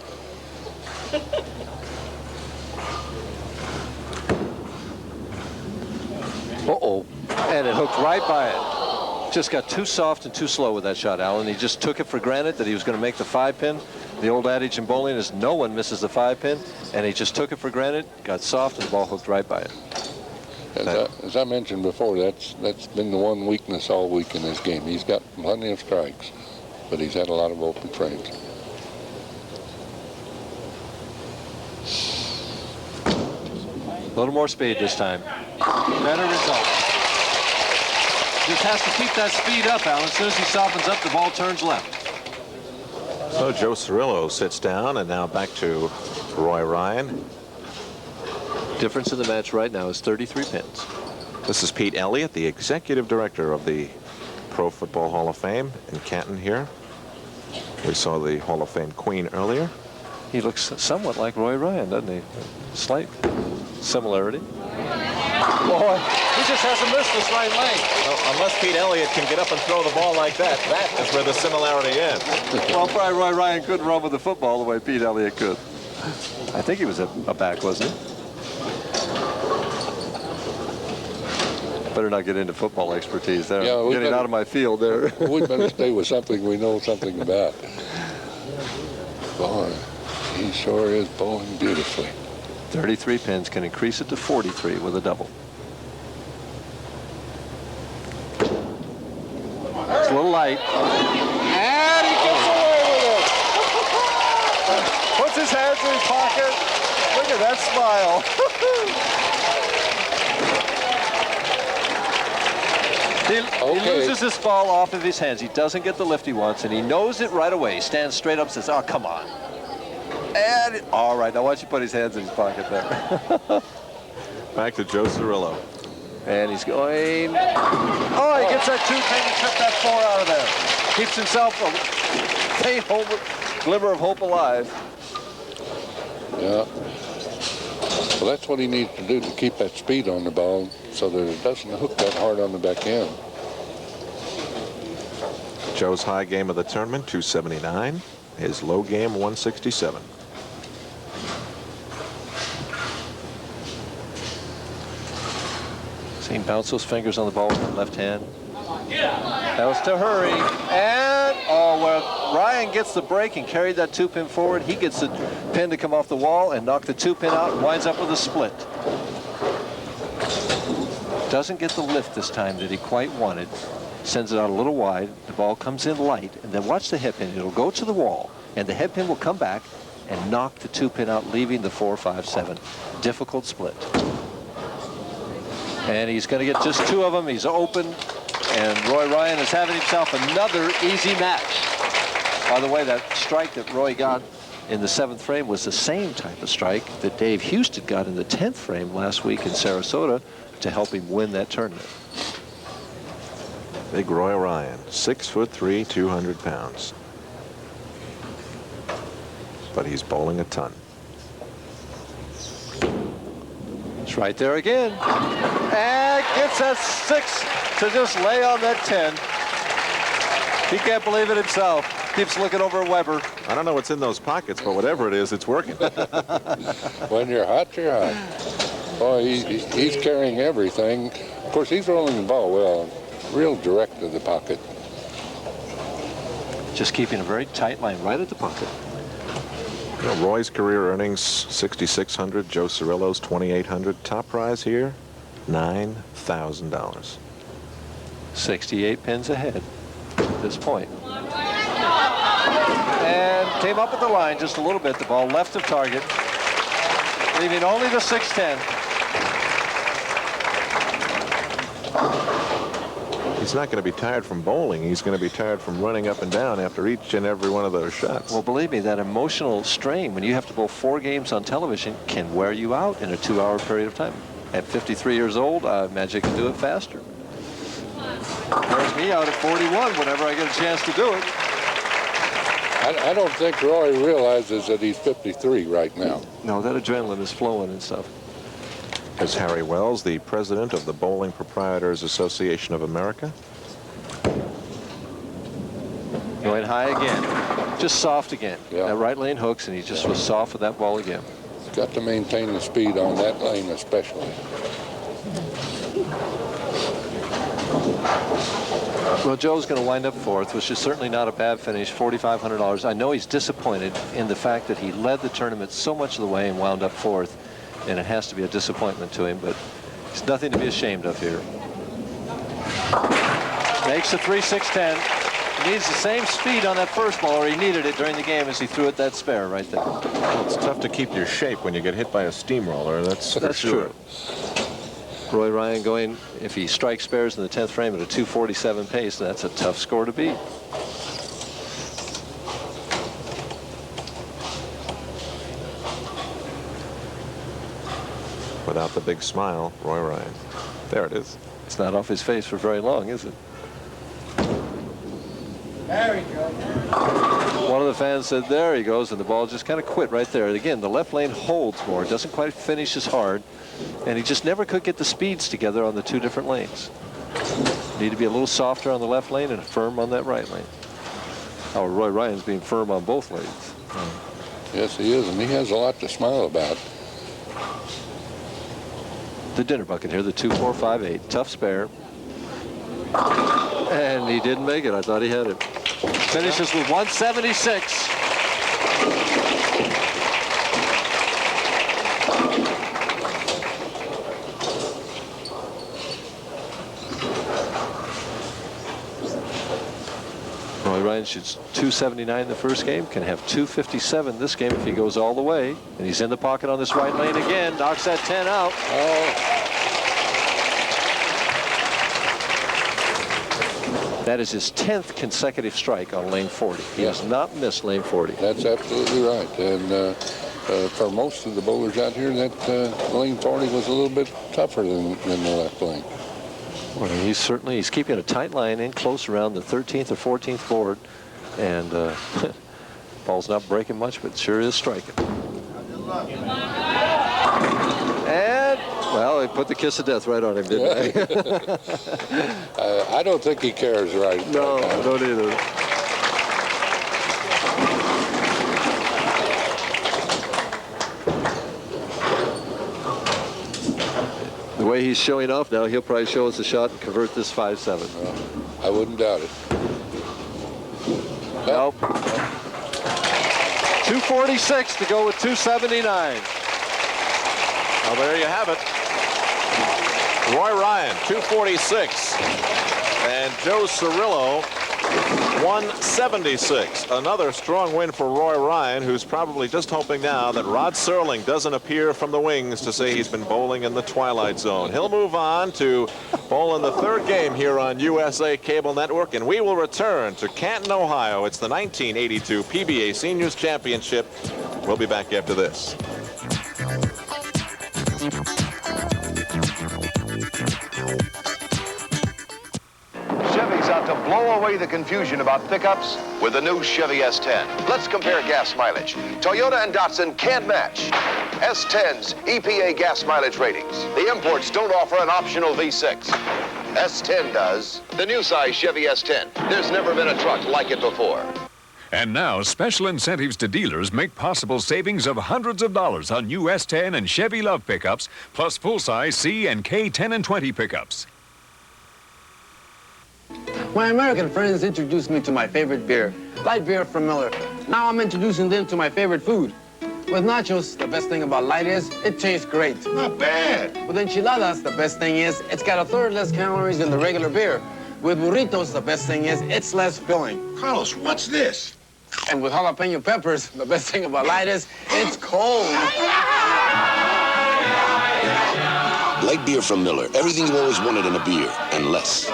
Uh-oh. And it hooked right by it. Just got too soft and too slow with that shot, Alan. He just took it for granted that he was going to make the 5-pin. The old adage in bowling is no one misses the 5-pin, and he just took it for granted, got soft, and the ball hooked right by it. As I mentioned before, that's been the one weakness all week in this game. He's got plenty of strikes, but he's had a lot of open frames. A little more speed this time. Better result. Just has to keep that speed up, Alan. As soon as he softens up, the ball turns left. So Joe Cirillo sits down, and now back to Roy Ryan. Difference in the match right now is 33 pins. This is Pete Elliott, the executive director of the Pro Football Hall of Fame in Canton here. We saw the Hall of Fame Queen earlier. He looks somewhat like Roy Ryan, doesn't he? Slight similarity. Boy, he just hasn't missed this right leg. Well, unless Pete Elliott can get up and throw the ball like that, that is where the similarity ends. Well, probably Roy Ryan couldn't run with the football the way Pete Elliott could. I think he was a back, wasn't he? Better not get into football expertise there. Yeah, getting out of my field there. We better stay with something we know something about. Boy, he sure is bowling beautifully. 33 pins can increase it to 43 with a double. It's a little light. And he gets away with it. Puts his hands in his pocket. Look at that smile. He loses this ball off of his hands. He doesn't get the lift he wants, and he knows it right away. He stands straight up and says, oh, come on. And, all right, now watch you put his hands in his pocket there. Back to Joe Cirillo. And he's going. Oh, he gets that 2-pin and tripped that 4 out of there. Keeps himself a faint glimmer of hope alive. Yeah. Well, that's what he needs to do to keep that speed on the ball so that it doesn't hook that hard on the back end. Joe's high game of the tournament, 279. His low game, 167. See him bounce those fingers on the ball with the left hand. That was to hurry. And, oh, well, Ryan gets the break and carried that 2-pin forward. He gets the pin to come off the wall and knock the 2-pin out and winds up with a split. Doesn't get the lift this time that he quite wanted. Sends it out a little wide. The ball comes in light. And then watch the head pin. It'll go to the wall. And the head pin will come back and knock the 2-pin out, leaving the 4, 5, 7. Difficult split. And he's going to get just 2 of them. He's open. And Roy Ryan is having himself another easy match. By the way, that strike that Roy got in the 7th frame was the same type of strike that Dave Houston got in the 10th frame last week in Sarasota to help him win that tournament. Big Roy Ryan, 6'3", 200 pounds. But he's bowling a ton. It's right there again. And gets that 6 to just lay on that 10. He can't believe it himself. Keeps looking over at Weber. I don't know what's in those pockets, but whatever it is, it's working. When you're hot, you're hot. Boy, he's carrying everything. Of course, he's rolling the ball well. Real direct to the pocket. Just keeping a very tight line right at the pocket. You know, Roy's career earnings, $6,600. Joe Cirillo's, $2,800. Top prize here, $9,000. 68 pins ahead at this point. And came up at the line just a little bit. The ball left of target, leaving only the 6-10. He's not going to be tired from bowling. He's going to be tired from running up and down after each and every one of those shots. Well, believe me, that emotional strain when you have to bowl 4 games on television can wear you out in a 2-hour period of time. At 53 years old, I imagine you can do it faster. Wears me out at 41 whenever I get a chance to do it. I don't think Roy realizes that he's 53 right now. No, that adrenaline is flowing and stuff. As Harry Wells, the president of the Bowling Proprietors Association of America. Going high again. Just soft again. Yeah. That right lane hooks, and he just was soft with that ball again. Got to maintain the speed on that lane especially. Well, Joe's going to wind up 4th, which is certainly not a bad finish, $4,500. I know he's disappointed in the fact that he led the tournament so much of the way and wound up 4th, and it has to be a disappointment to him, but it's nothing to be ashamed of here. Makes the 3-6-10. He needs the same speed on that first ball, or he needed it during the game as he threw it that spare right there. Well, it's tough to keep your shape when you get hit by a steamroller. That's for sure. True. Roy Ryan going, if he strikes spares in the 10th frame at a 247 pace, that's a tough score to beat. Without the big smile, Roy Ryan. There it is. It's not off his face for very long, is it? There he goes. One of the fans said, there he goes, and the ball just kind of quit right there. And again, the left lane holds more. It doesn't quite finish as hard, and he just never could get the speeds together on the two different lanes. Need to be a little softer on the left lane and firm on that right lane. Oh, Roy Ryan's being firm on both lanes. Yes, he is, and he has a lot to smile about. The dinner bucket here, the 2-4-5-8. Tough spare. And he didn't make it. I thought he had it. Finishes with 176. Roy Ryan shoots 279 in the first game, can have 257 this game if he goes all the way. And he's in the pocket on this right lane again. Knocks that 10 out. That is his 10th consecutive strike on lane 40. He has not missed lane 40. That's absolutely right. And for most of the bowlers out here, that lane 40 was a little bit tougher than the left lane. Well, he's keeping a tight line in close around the 13th or 14th board, and ball's not breaking much, but sure is striking. And well, he put the kiss of death right on him, didn't they? I don't think he cares right. No, I don't either. The way he's showing off now, he'll probably show us a shot and convert this 5-7. I wouldn't doubt it. Nope. 246 to go with 279. Well, there you have it. Roy Ryan, 246. And Joe Cirillo, 176. Another strong win for Roy Ryan, who's probably just hoping now that Rod Serling doesn't appear from the wings to say he's been bowling in the twilight zone. He'll move on to bowl in the third game here on USA Cable Network, and we will return to Canton, Ohio. It's the 1982 PBA Seniors Championship. We'll be back after this. Chevy's out to blow away the confusion about pickups with the new Chevy S10. Let's compare gas mileage. Toyota and Datsun can't match S10's EPA gas mileage ratings. The imports don't offer an optional V6. S10 does. The new size Chevy S10. There's never been a truck like it before. And now, special incentives to dealers make possible savings of hundreds of dollars on new S10 and Chevy Love pickups, plus full-size C and K10 and 20 pickups. My American friends introduced me to my favorite beer, light beer from Miller. Now I'm introducing them to my favorite food. With nachos, the best thing about light is it tastes great. Not bad. With enchiladas, the best thing is it's got a third less calories than the regular beer. With burritos, the best thing is it's less filling. Carlos, what's this? And with jalapeno peppers, the best thing about light is it's cold. Light beer from Miller. Everything you always wanted in a beer, and less.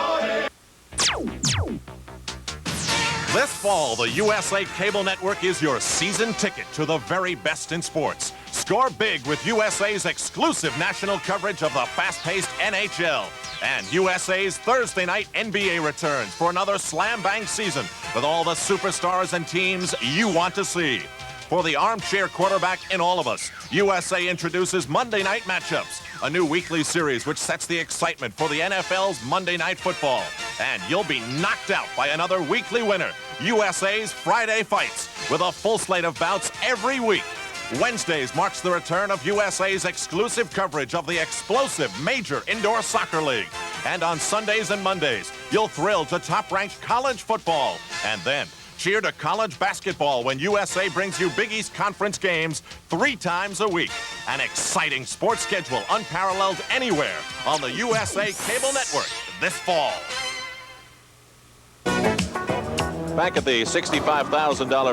This fall, the USA Cable Network is your season ticket to the very best in sports. Score big with USA's exclusive national coverage of the fast-paced NHL. And USA's Thursday night NBA returns for another slam-bang season with all the superstars and teams you want to see. For the armchair quarterback in all of us, USA introduces Monday Night Matchups, a new weekly series which sets the excitement for the NFL's Monday Night Football. And you'll be knocked out by another weekly winner, USA's Friday Fights, with a full slate of bouts every week. Wednesdays marks the return of USA's exclusive coverage of the explosive Major Indoor Soccer League. And on Sundays and Mondays, you'll thrill to top-ranked college football. And then cheer to college basketball when USA brings you Big East Conference games 3 times a week. An exciting sports schedule unparalleled anywhere on the USA Cable Network this fall. Back at the $65,000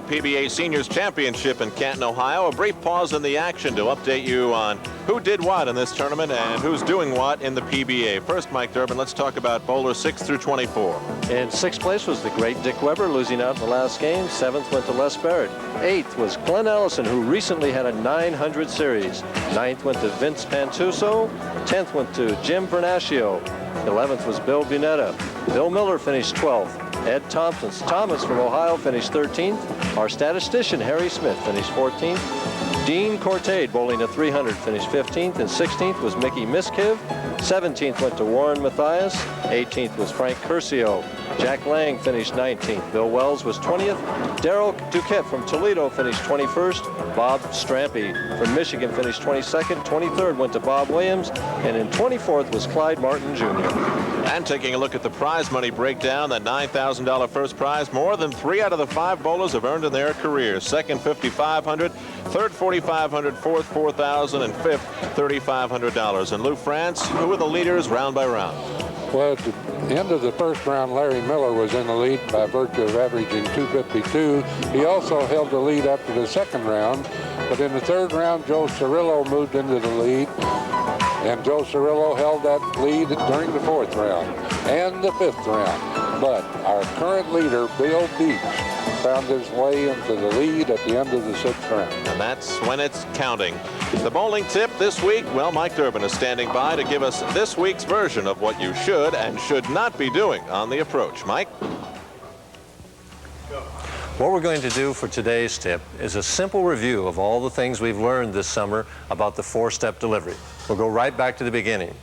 PBA Seniors Championship in Canton, Ohio, a brief pause in the action to update you on who did what in this tournament and who's doing what in the PBA. First, Mike Durbin, let's talk about bowlers 6 through 24. In 6th place was the great Dick Weber, losing out in the last game. 7th went to Les Barrett. 8th was Glenn Ellison, who recently had a 900 series. 9th went to Vince Pantuso. 10th went to Jim Bernascio. 11th was Bill Bunetta. Bill Miller finished 12th. Ed Thomas from Ohio finished 13th. Our statistician, Harry Smith, finished 14th. Dean Cortade, bowling a 300, finished 15th. And 16th was Mickey Miskiv. 17th went to Warren Mathias. 18th was Frank Curcio. Jack Lang finished 19th. Bill Wells was 20th. Darrell Duquette from Toledo finished 21st. Bob Strampy from Michigan finished 22nd. 23rd went to Bob Williams. And in 24th was Clyde Martin Jr. And taking a look at the prize money breakdown, that $9,000 first prize, more than 3 out of the 5 bowlers have earned in their careers. Second, $5,500. Third, $4,500. Fourth, $4,000. And fifth, $3,500. And Lou Frantz, who were the leaders round by round? Well, at the end of the first round, Larry Miller was in the lead by virtue of averaging 252. He also held the lead up to the second round. But in the third round, Joe Cirillo moved into the lead. And Joe Cirillo held that lead during the fourth round and the fifth round. But our current leader, Bill Beach, found his way into the lead at the end of the sixth round. And that's when it's counting. The bowling tip this week, well, Mike Durbin is standing by to give us this week's version of what you should and should not be doing on the approach. Mike? What we're going to do for today's tip is a simple review of all the things we've learned this summer about the 4-step delivery. We'll go right back to the beginning.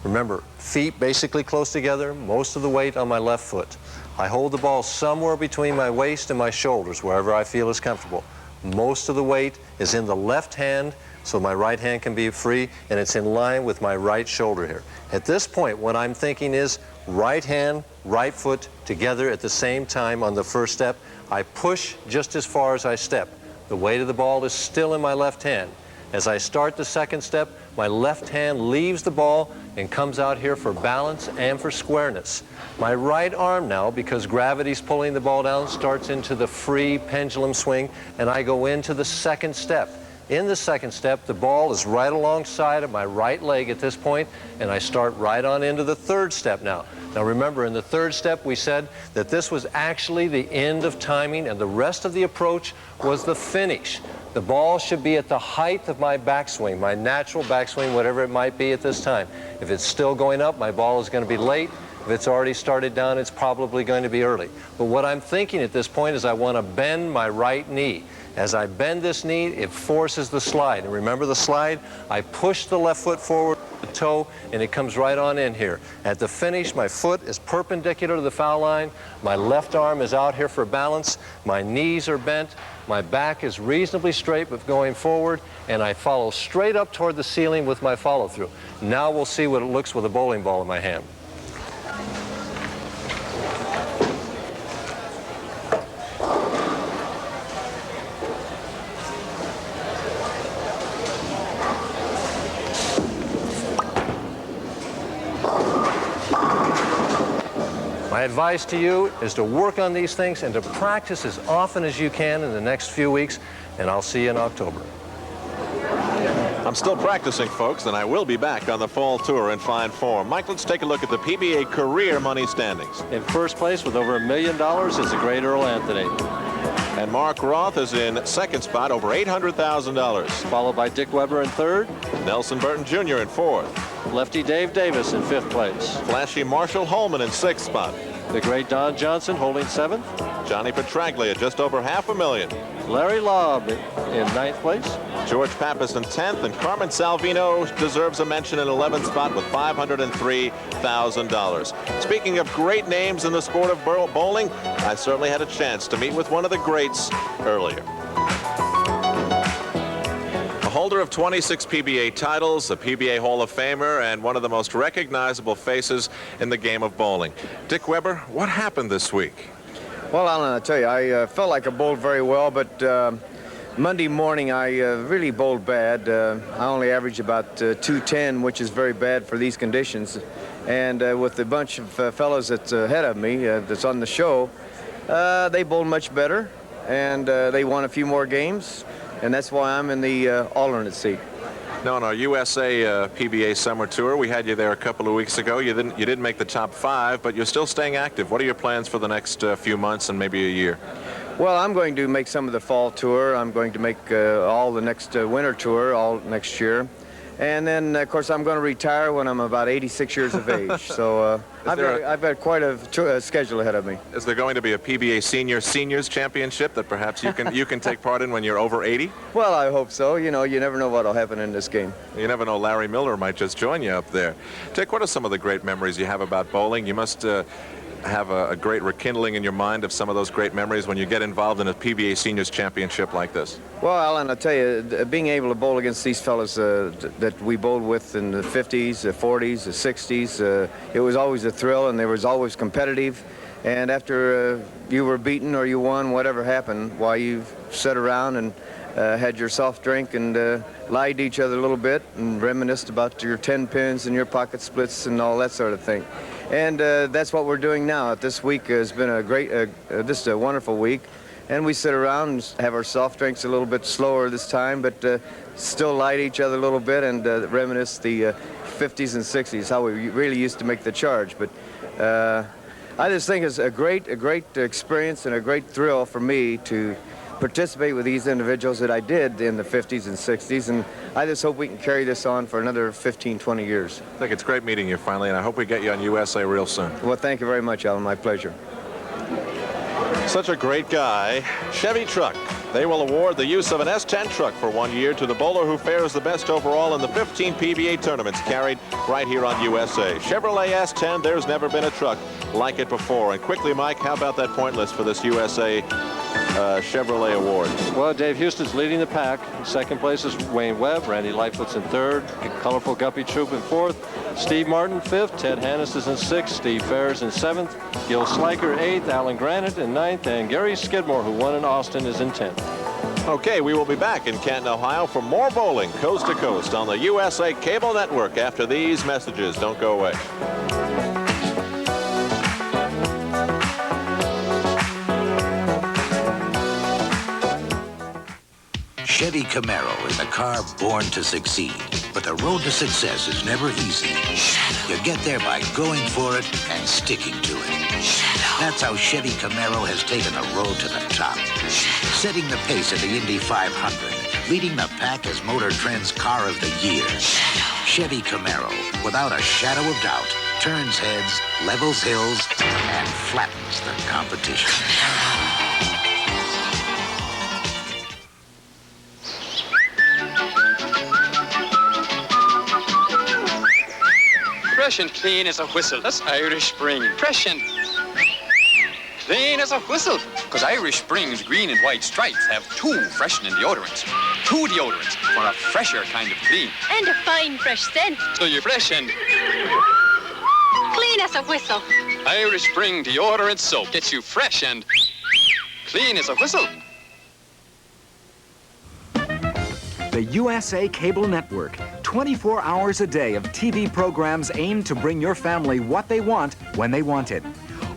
Remember, feet basically close together, most of the weight on my left foot. I hold the ball somewhere between my waist and my shoulders, wherever I feel is comfortable. Most of the weight is in the left hand, so my right hand can be free, and it's in line with my right shoulder here. At this point, what I'm thinking is right hand, right foot together at the same time on the first step. I push just as far as I step. The weight of the ball is still in my left hand. As I start the second step, my left hand leaves the ball and comes out here for balance and for squareness. My right arm now, because gravity's pulling the ball down, starts into the free pendulum swing, and I go into the second step. In the second step, the ball is right alongside of my right leg at this point, and I start right on into the third step now. Now remember, in the third step, we said that this was actually the end of timing, and the rest of the approach was the finish. The ball should be at the height of my backswing, my natural backswing, whatever it might be at this time. If it's still going up, my ball is going to be late. If it's already started down, it's probably going to be early. But what I'm thinking at this point is I want to bend my right knee. As I bend this knee, it forces the slide. And remember the slide? I push the left foot forward, the toe, and it comes right on in here. At the finish, my foot is perpendicular to the foul line. My left arm is out here for balance. My knees are bent. My back is reasonably straight but going forward, and I follow straight up toward the ceiling with my follow-through. Now we'll see what it looks with a bowling ball in my hand. My advice to you is to work on these things and to practice as often as you can in the next few weeks, and I'll see you in October. I'm still practicing, folks, and I will be back on the fall tour in fine form. Mike, let's take a look at the PBA career money standings. In first place with over $1 million is the great Earl Anthony. And Mark Roth is in second spot, over $800,000. Followed by Dick Weber in third. Nelson Burton Jr. in fourth. Lefty Dave Davis in fifth place. Flashy Marshall Holman in sixth spot. The great Don Johnson holding seventh. Johnny Petraglia just over $500,000. Larry Lobb in ninth place. George Pappas in 10th, and Carmen Salvino deserves a mention in 11th spot with $503,000. Speaking of great names in the sport of bowling, I certainly had a chance to meet with one of the greats earlier. A holder of 26 PBA titles, a PBA Hall of Famer, and one of the most recognizable faces in the game of bowling. Dick Weber, what happened this week? Well, I'll tell you, I felt like I bowled very well, but Monday morning I really bowled bad. I only averaged about 210, which is very bad for these conditions. And with a bunch of fellows that's ahead of me that's on the show, they bowled much better, and they won a few more games, and that's why I'm in the alternate seat. Now, on our USA PBA Summer Tour, we had you there a couple of weeks ago. You didn't make the top 5, but you're still staying active. What are your plans for the next few months and maybe a year? Well, I'm going to make some of the fall tour. I'm going to make all the next winter tour all next year. And then, of course, I'm going to retire when I'm about 86 years of age. So I've got quite a schedule ahead of me. Is there going to be a PBA Seniors Championship that perhaps you can take part in when you're over 80? Well, I hope so. You know, you never know what will happen in this game. You never know. Larry Miller might just join you up there. Dick, what are some of the great memories you have about bowling? You must have a great rekindling in your mind of some of those great memories when you get involved in a PBA Seniors Championship like this. Well, Alan, I'll tell you, being able to bowl against these fellas that we bowled with in the 50s, the 40s, the 60s, it was always a thrill, and they was always competitive. And after you were beaten or you won, whatever happened, why you sat around and had your soft drink and lied to each other a little bit and reminisced about your 10 pins and your pocket splits and all that sort of thing. And that's what we're doing now. This week has been this is a wonderful week. And we sit around and have our soft drinks a little bit slower this time, but still lie to each other a little bit and reminisce the 50s and 60s, how we really used to make the charge. But I just think it's a great experience and a great thrill for me to participate with these individuals that I did in the 50s and 60s, and I just hope we can carry this on for another 15, 20 years. I think it's great meeting you finally, and I hope we get you on USA real soon. Well, thank you very much, Alan. My pleasure. Such a great guy. Chevy Truck. They will award the use of an S10 truck for 1 year to the bowler who fares the best overall in the 15 PBA tournaments carried right here on USA. Chevrolet S10, there's never been a truck like it before. And quickly, Mike, how about that point list for this USA Chevrolet Award? Well, Dave Houston's leading the pack. In second place is Wayne Webb. Randy Lightfoot's in third. Colorful Guppy Troop in fourth. Steve Martin fifth. Ted Hannes is in sixth. Steve Ferris in seventh. Gil Sliker eighth. Alan Granite in ninth. And Gary Skidmore, who won in Austin, is in 10th. Okay, we will be back in Canton, Ohio for more bowling coast to coast on the USA Cable Network after these messages. Don't go away. Chevy Camaro is a car born to succeed, but the road to success is never easy. You get there by going for it and sticking to it. That's how Chevy Camaro has taken the road to the top, setting the pace at the Indy 500, leading the pack as Motor Trend's Car of the Year. Chevy Camaro, without a shadow of doubt, turns heads, levels hills, and flattens the competition. Fresh and clean as a whistle. That's Irish Spring. Fresh and clean as a whistle. Because Irish Spring's green and white stripes have 2 freshening deodorants. 2 deodorants for a fresher kind of clean. And a fine fresh scent. So you're fresh and Clean as a whistle. Irish Spring deodorant soap gets you fresh and clean as a whistle. The USA Cable Network, 24 hours a day of TV programs aimed to bring your family what they want when they want it.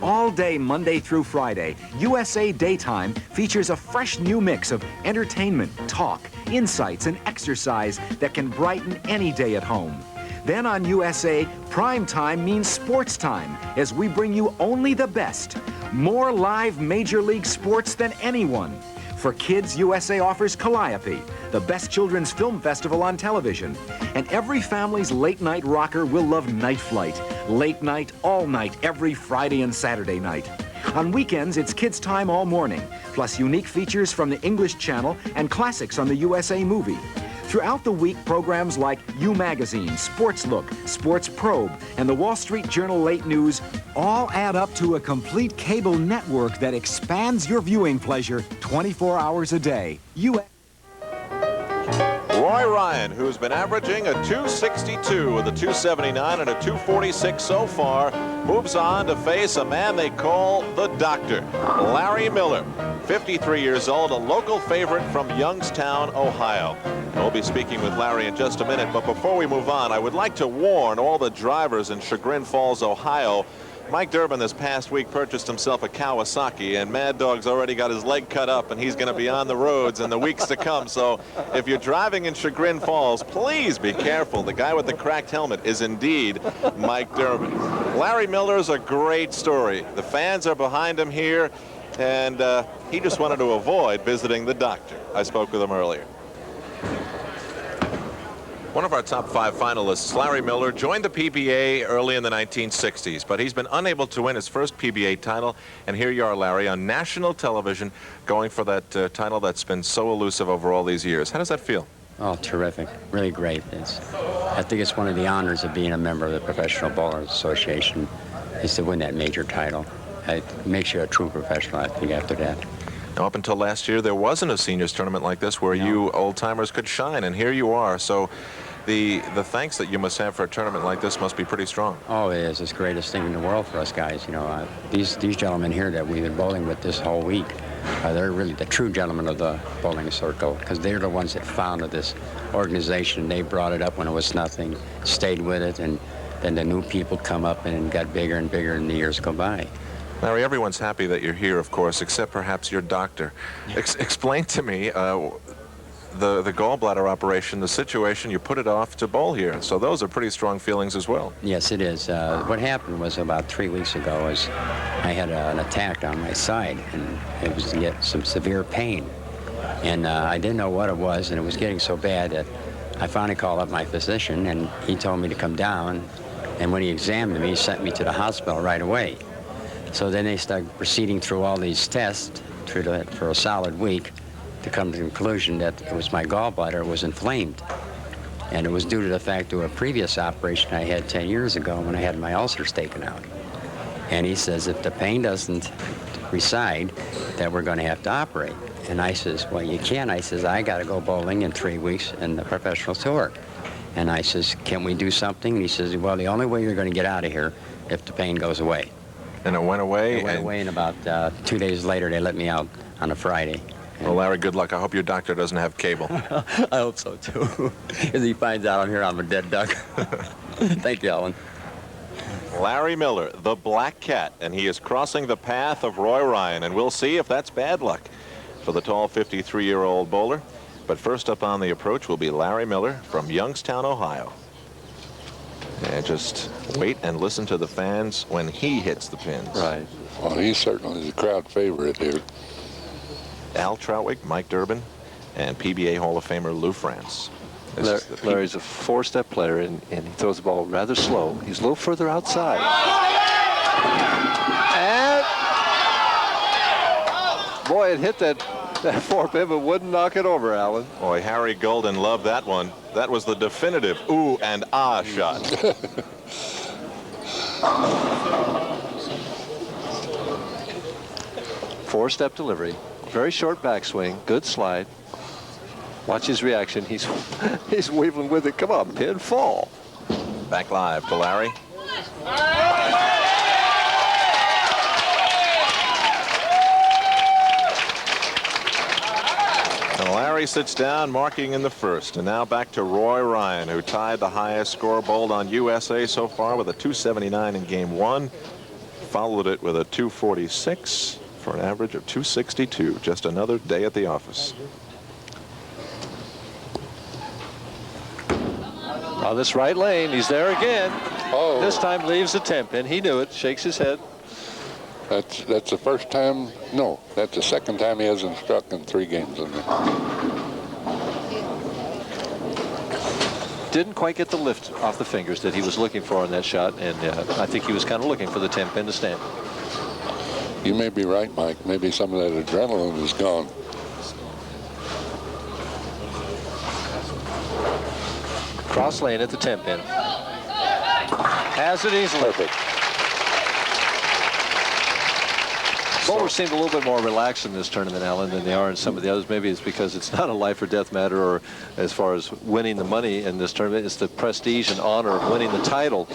All day Monday through Friday, USA Daytime features a fresh new mix of entertainment, talk, insights, and exercise that can brighten any day at home. Then on USA, prime time means sports time as we bring you only the best. More live Major League sports than anyone. For kids, USA offers Calliope, the best children's film festival on television. And every family's late-night rocker will love Night Flight. Late night, all night, every Friday and Saturday night. On weekends, it's kids' time all morning, plus unique features from the English Channel and classics on the USA Movie. Throughout the week, programs like U Magazine, Sports Look, Sports Probe, and the Wall Street Journal Late News all add up to a complete cable network that expands your viewing pleasure 24 hours a day. Roy Ryan, who's been averaging a 262 with a 279 and a 246 so far, moves on to face a man they call the Doctor, Larry Miller, 53 years old, a local favorite from Youngstown, Ohio. We'll be speaking with Larry in just a minute, but before we move on, I would like to warn all the drivers in Chagrin Falls, Ohio, Mike Durbin this past week purchased himself a Kawasaki, and Mad Dog's already got his leg cut up, and he's going to be on the roads in the weeks to come. So if you're driving in Chagrin Falls, please be careful. The guy with the cracked helmet is indeed Mike Durbin. Larry Miller's a great story. The fans are behind him here, and he just wanted to avoid visiting the doctor. I spoke with him earlier. One of our top 5 finalists, Larry Miller, joined the PBA early in the 1960s, but he's been unable to win his first PBA title. And here you are, Larry, on national television, going for that title that's been so elusive over all these years. How does that feel? Oh, terrific. Really great. I think it's one of the honors of being a member of the Professional Bowlers Association is to win that major title. It makes you a true professional, I think, after that. Now, up until last year, there wasn't a seniors tournament like this where you old-timers could shine, and here you are. So the thanks that you must have for a tournament like this must be pretty strong. Oh, it is. It's the greatest thing in the world for us guys. You know, these gentlemen here that we've been bowling with this whole week, they're really the true gentlemen of the bowling circle, because they're the ones that founded this organization. They brought it up when it was nothing, stayed with it, and then the new people come up and got bigger and bigger and the years go by. Larry, everyone's happy that you're here, of course, except perhaps your doctor. Explain to me the gallbladder operation, the situation, you put it off to bowl here. So those are pretty strong feelings as well. Yes, it is. What happened was about 3 weeks ago is I had an attack on my side, and it was to get some severe pain. And I didn't know what it was, and it was getting so bad that I finally called up my physician, and he told me to come down. And when he examined me, he sent me to the hospital right away. So then they started proceeding through all these tests for a solid week to come to the conclusion that it was my gallbladder was inflamed. And it was due to the fact of a previous operation I had 10 years ago when I had my ulcers taken out. And he says, if the pain doesn't reside, that we're going to have to operate. And I says, well, you can't. I says, I got to go bowling in 3 weeks in the professional tour. And I says, can we do something? And he says, well, the only way you're going to get out of here if the pain goes away. And it went away? It went away, and about 2 days later, they let me out on a Friday. Well, Larry, good luck. I hope your doctor doesn't have cable. I hope so, too. As he finds out I'm here, I'm a dead duck. Thank you, Alan. Larry Miller, the Black Cat, and he is crossing the path of Roy Ryan, and we'll see if that's bad luck for the tall 53-year-old bowler. But first up on the approach will be Larry Miller from Youngstown, Ohio. And just wait and listen to the fans when he hits the pins. Right. Well, he's certainly the crowd favorite here. Al Trautwig, Mike Durbin, and PBA Hall of Famer Lou Frantz. Larry's a 4-step player, and he throws the ball rather slow. He's a little further outside. And boy, it hit that 4-pin, but wouldn't knock it over, Alan. Boy, Harry Golden loved that one. That was the definitive ooh and ah shot. 4-step delivery, very short backswing, good slide. Watch his reaction. He's weaving with it. Come on, pin, fall. Back live to Larry. And Larry sits down, marking in the first. And now back to Roy Ryan, who tied the highest score bowled on USA so far with a 279 in game 1. Followed it with a 246 for an average of 262. Just another day at the office. On this right lane, he's there again. Oh. This time leaves the 10-pin. He knew it, shakes his head. That's the first time, no, that's the second time he hasn't struck in 3 games in there. Didn't quite get the lift off the fingers that he was looking for on that shot, and I think he was kind of looking for the 10-pin to stand. You may be right, Mike. Maybe some of that adrenaline is gone. Cross lane at the 10-pin. Has it easily. Perfect. Bowlers seemed a little bit more relaxed in this tournament, Alan, than they are in some of the others. Maybe it's because it's not a life or death matter, or as far as winning the money in this tournament, it's the prestige and honor of winning the title.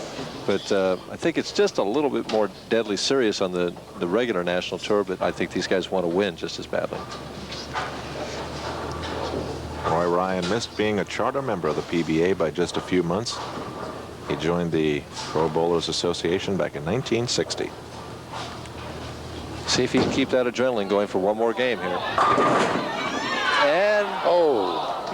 But I think it's just a little bit more deadly serious on the regular national tour, but I think these guys want to win just as badly. Roy Ryan missed being a charter member of the PBA by just a few months. He joined the Pro Bowlers Association back in 1960. See if he can keep that adrenaline going for one more game here. And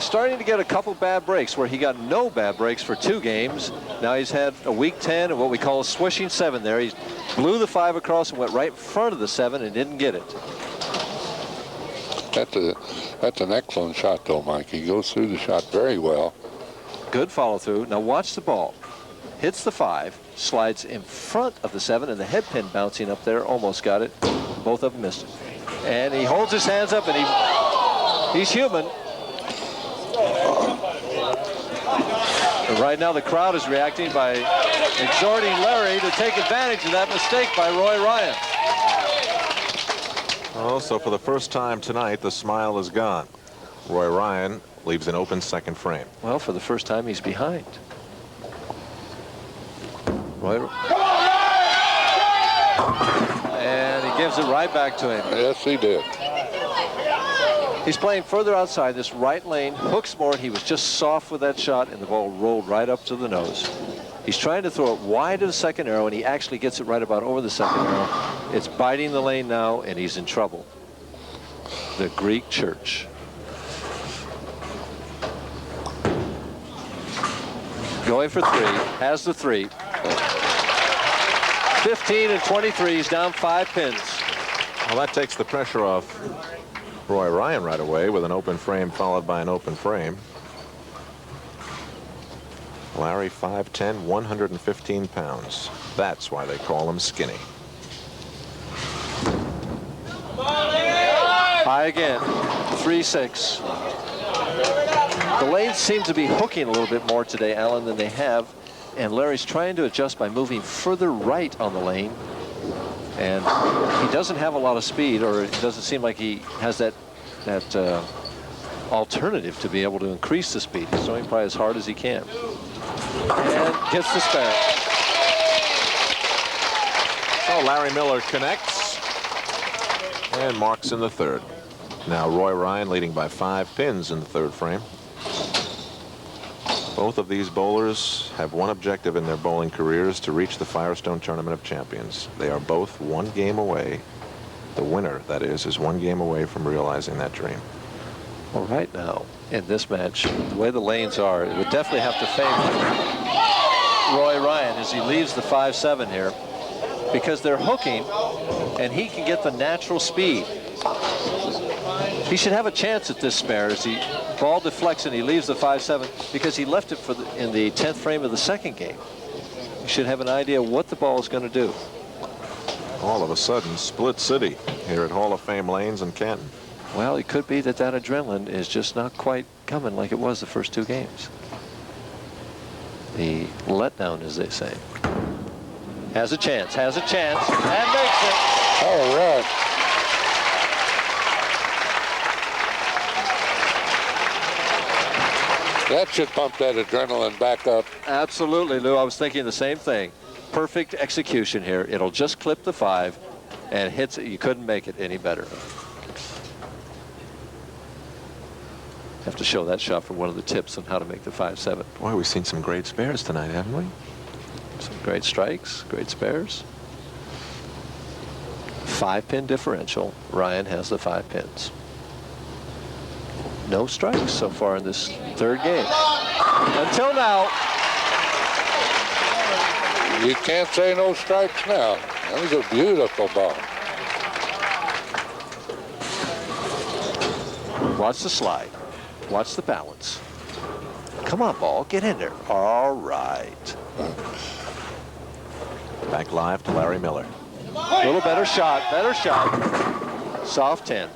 starting to get a couple bad breaks where he got no bad breaks for 2 games. Now he's had a week 10 and what we call a swishing 7 there. He blew the 5 across and went right in front of the 7 and didn't get it. That's an excellent shot, though, Mike. He goes through the shot very well. Good follow through. Now watch the ball. Hits the 5, slides in front of the 7, and the head pin bouncing up there almost got it. Both of them missed it. And he holds his hands up, and he's human. And right now the crowd is reacting by exhorting Larry to take advantage of that mistake by Roy Ryan. Oh, so for the first time tonight, the smile is gone. Roy Ryan leaves an open second frame. Well, for the first time, he's behind. Roy. And he gives it right back to him. Yes, he did. He's playing further outside this right lane. Hooks more. He was just soft with that shot, and the ball rolled right up to the nose. He's trying to throw it wide of the second arrow, and he actually gets it right about over the second arrow. It's biting the lane now, and he's in trouble. The Greek Church. Going for 3. Has the 3. 15 and 23. He's down 5 pins. Well, that takes the pressure off Roy Ryan right away with an open frame followed by an open frame. Larry, 5'10", 115 pounds. That's why they call him skinny. High again, 3-6. The lanes seem to be hooking a little bit more today, Alan, than they have. And Larry's trying to adjust by moving further right on the lane. And he doesn't have a lot of speed, or it doesn't seem like he has that alternative to be able to increase the speed. He's throwing probably as hard as he can. And gets the spare. So Larry Miller connects and marks in the 3rd. Now Roy Ryan leading by 5 pins in the 3rd frame. Both of these bowlers have one objective in their bowling careers: to reach the Firestone Tournament of Champions. They are both 1 game away. The winner, that is 1 game away from realizing that dream. Well, right now, in this match, the way the lanes are, it would definitely have to favor Roy Ryan as he leaves the 5-7 here, because they're hooking, and he can get the natural speed. He should have a chance at this spare as he ball deflects and he leaves the 5-7, because he left it in the 10th frame of the 2nd game. You should have an idea what the ball is going to do. All of a sudden, split city here at Hall of Fame Lanes in Canton. Well, it could be that adrenaline is just not quite coming like it was the first 2 games. The letdown, as they say. Has a chance, and makes it. All right. That should pump that adrenaline back up. Absolutely, Lou. I was thinking the same thing. Perfect execution here. It'll just clip the 5 and hits it. You couldn't make it any better. Have to show that shot for one of the tips on how to make the 5-7. Boy, we've seen some great spares tonight, haven't we? Some great strikes, great spares. 5-pin differential. Ryan has the 5 pins. No strikes so far in this 3rd game. Until now. You can't say no strikes now. That was a beautiful ball. Watch the slide. Watch the balance. Come on, ball. Get in there. All right. Back live to Larry Miller. A little better shot. Soft 10.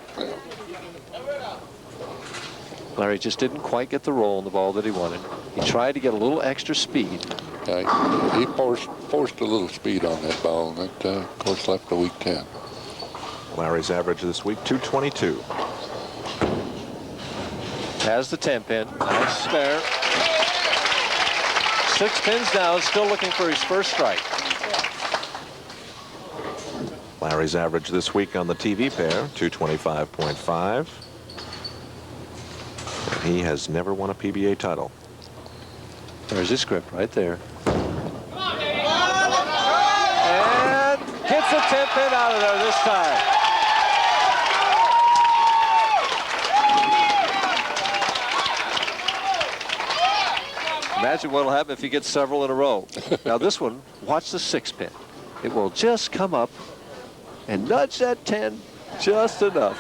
Larry just didn't quite get the roll on the ball that he wanted. He tried to get a little extra speed. Yeah, he forced a little speed on that ball, and that, of course, left a weak 10. Larry's average this week, 222. Has the 10-pin. Nice spare. 6 pins down, still looking for his first strike. Larry's average this week on the TV pair, 225.5. He has never won a PBA title. There's his script right there. headpin out of there this time. Imagine what will happen if he gets several in a row. Now this one, watch the 6-pin. It will just come up and nudge that 10 just enough.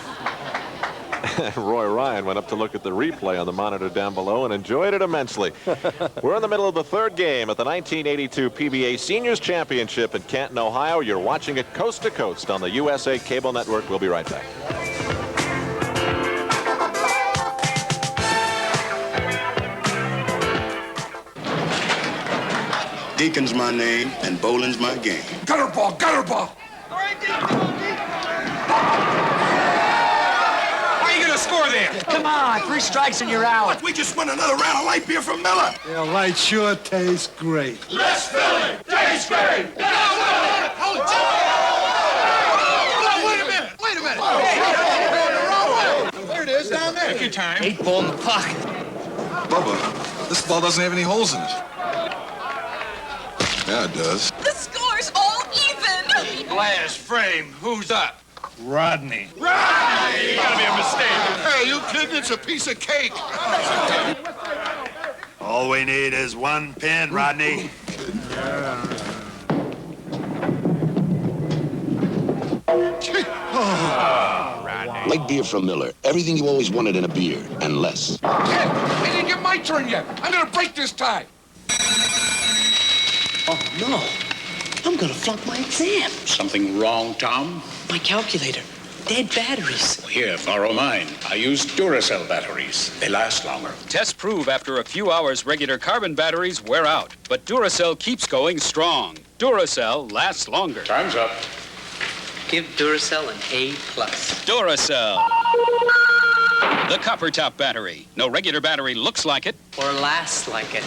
Roy Ryan went up to look at the replay on the monitor down below and enjoyed it immensely. We're in the middle of the third game at the 1982 PBA Seniors Championship in Canton, Ohio. You're watching it coast to coast on the USA Cable Network. We'll be right back. Deacon's my name, and bowling's my game. Gutter ball, gutter ball. Why are you gonna score there? Come on, 3 strikes and you're out. We just won another round of light beer from Miller. Yeah, light sure tastes great. Let's fill it. Tastes great. Hold Wait a minute. Wait a minute. There it is, down there. Take your time. 8 ball in the pocket. Bubba, this ball doesn't have any holes in it. Yeah, it does. The score's all even. Last frame. Who's up? Rodney. Rodney! Gotta be a mistake. Hey, you kidding? It's a piece of cake. All we need is 1 pin, Rodney. Light beer from Miller. Everything you always wanted in a beer, and less. Hey, I didn't get my turn yet. I'm gonna break this tie. Oh, no. I'm gonna flunk my exam. Something wrong, Tom? My calculator. Dead batteries. Here, borrow mine. I use Duracell batteries. They last longer. Tests prove after a few hours, regular carbon batteries wear out. But Duracell keeps going strong. Duracell lasts longer. Time's up. Give Duracell an A+. Duracell. The copper top battery. No regular battery looks like it. Or lasts like it.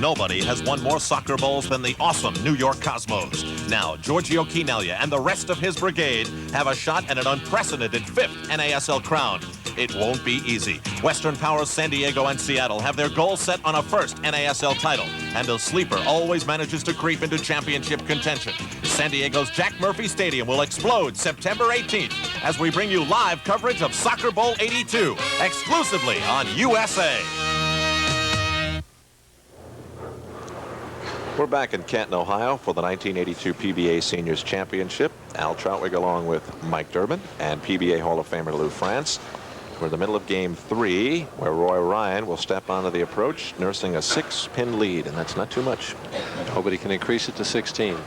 Nobody has won more soccer bowls than the awesome New York Cosmos. Now, Giorgio Quinaglia and the rest of his brigade have a shot at an unprecedented 5th NASL crown. It won't be easy. Western Powers San Diego and Seattle have their goals set on a 1st NASL title, and a sleeper always manages to creep into championship contention. San Diego's Jack Murphy Stadium will explode September 18th as we bring you live coverage of Soccer Bowl 82, exclusively on USA. We're back in Canton, Ohio for the 1982 PBA Seniors Championship. Al Trautwig along with Mike Durbin and PBA Hall of Famer Lou Frantz. We're in the middle of game 3, where Roy Ryan will step onto the approach, nursing a 6-pin lead, and that's not too much. Nobody can increase it to 16.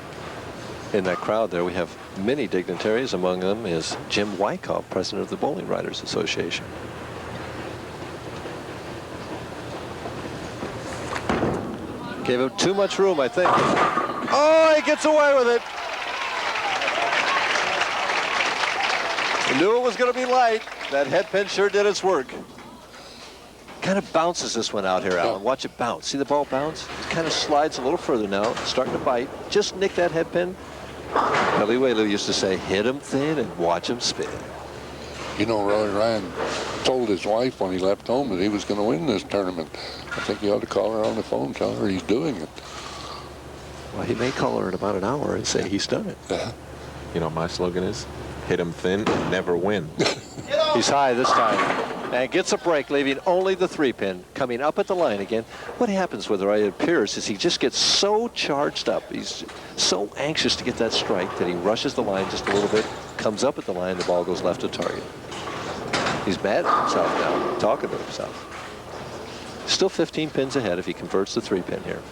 In that crowd there, we have many dignitaries. Among them is Jim Wyckoff, president of the Bowling Writers Association. Gave him too much room, I think. Oh, he gets away with it. He knew it was going to be light. That head pin sure did its work. Kind of bounces this one out here, Alan. Watch it bounce. See the ball bounce? It kind of slides a little further now. It's starting to bite. Just nick that head pin. Ellie Whaley used to say, hit him thin and watch him spin. You know, Roy Ryan told his wife when he left home that he was going to win this tournament. I think he ought to call her on the phone, tell her he's doing it. Well, he may call her in about an hour and say he's done it. Yeah. You know, my slogan is, hit him thin and never win. He's high this time. And gets a break, leaving only the 3-pin. Coming up at the line again. What happens with Roy, it appears, is he just gets so charged up. He's so anxious to get that strike that he rushes the line just a little bit, comes up at the line, the ball goes left of target. He's mad at himself now, talking to himself. Still 15 pins ahead if he converts the 3-pin here.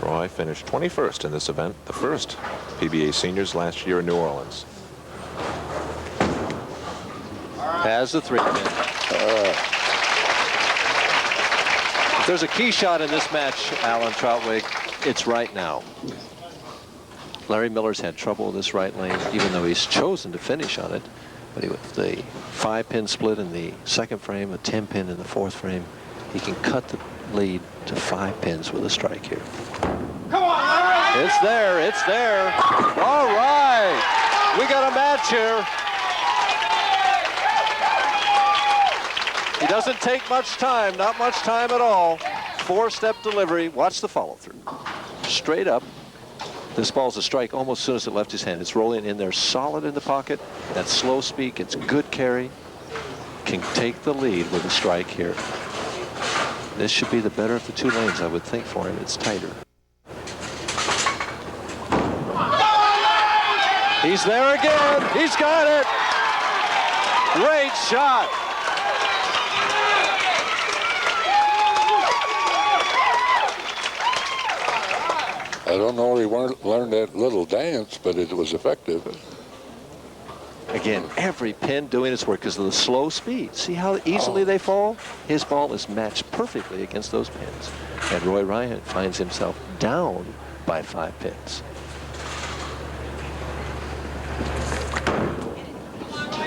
Roy finished 21st in this event, the first PBA Seniors last year in New Orleans. Has the 3-pin. If there's a key shot in this match, Alan Trautwig, it's right now. Larry Miller's had trouble with this right lane, even though he's chosen to finish on it. But with the 5-pin split in the 2nd frame, a 10-pin in the 4th frame, he can cut the lead to 5 pins with a strike here. Come on, Larry! It's there, it's there. All right, we got a match here. He doesn't take much time, not much time at all. 4-step delivery. Watch the follow-through. Straight up. This ball's a strike almost as soon as it left his hand. It's rolling in there solid in the pocket. That slow speed, it's good carry. Can take the lead with a strike here. This should be the better of the two lanes, I would think, for him. It's tighter. He's there again. He's got it. Great shot. I don't know where he learned that little dance, but it was effective. Again, every pin doing its work because of the slow speed. See how easily they fall? His ball is matched perfectly against those pins. And Roy Ryan finds himself down by 5 pins.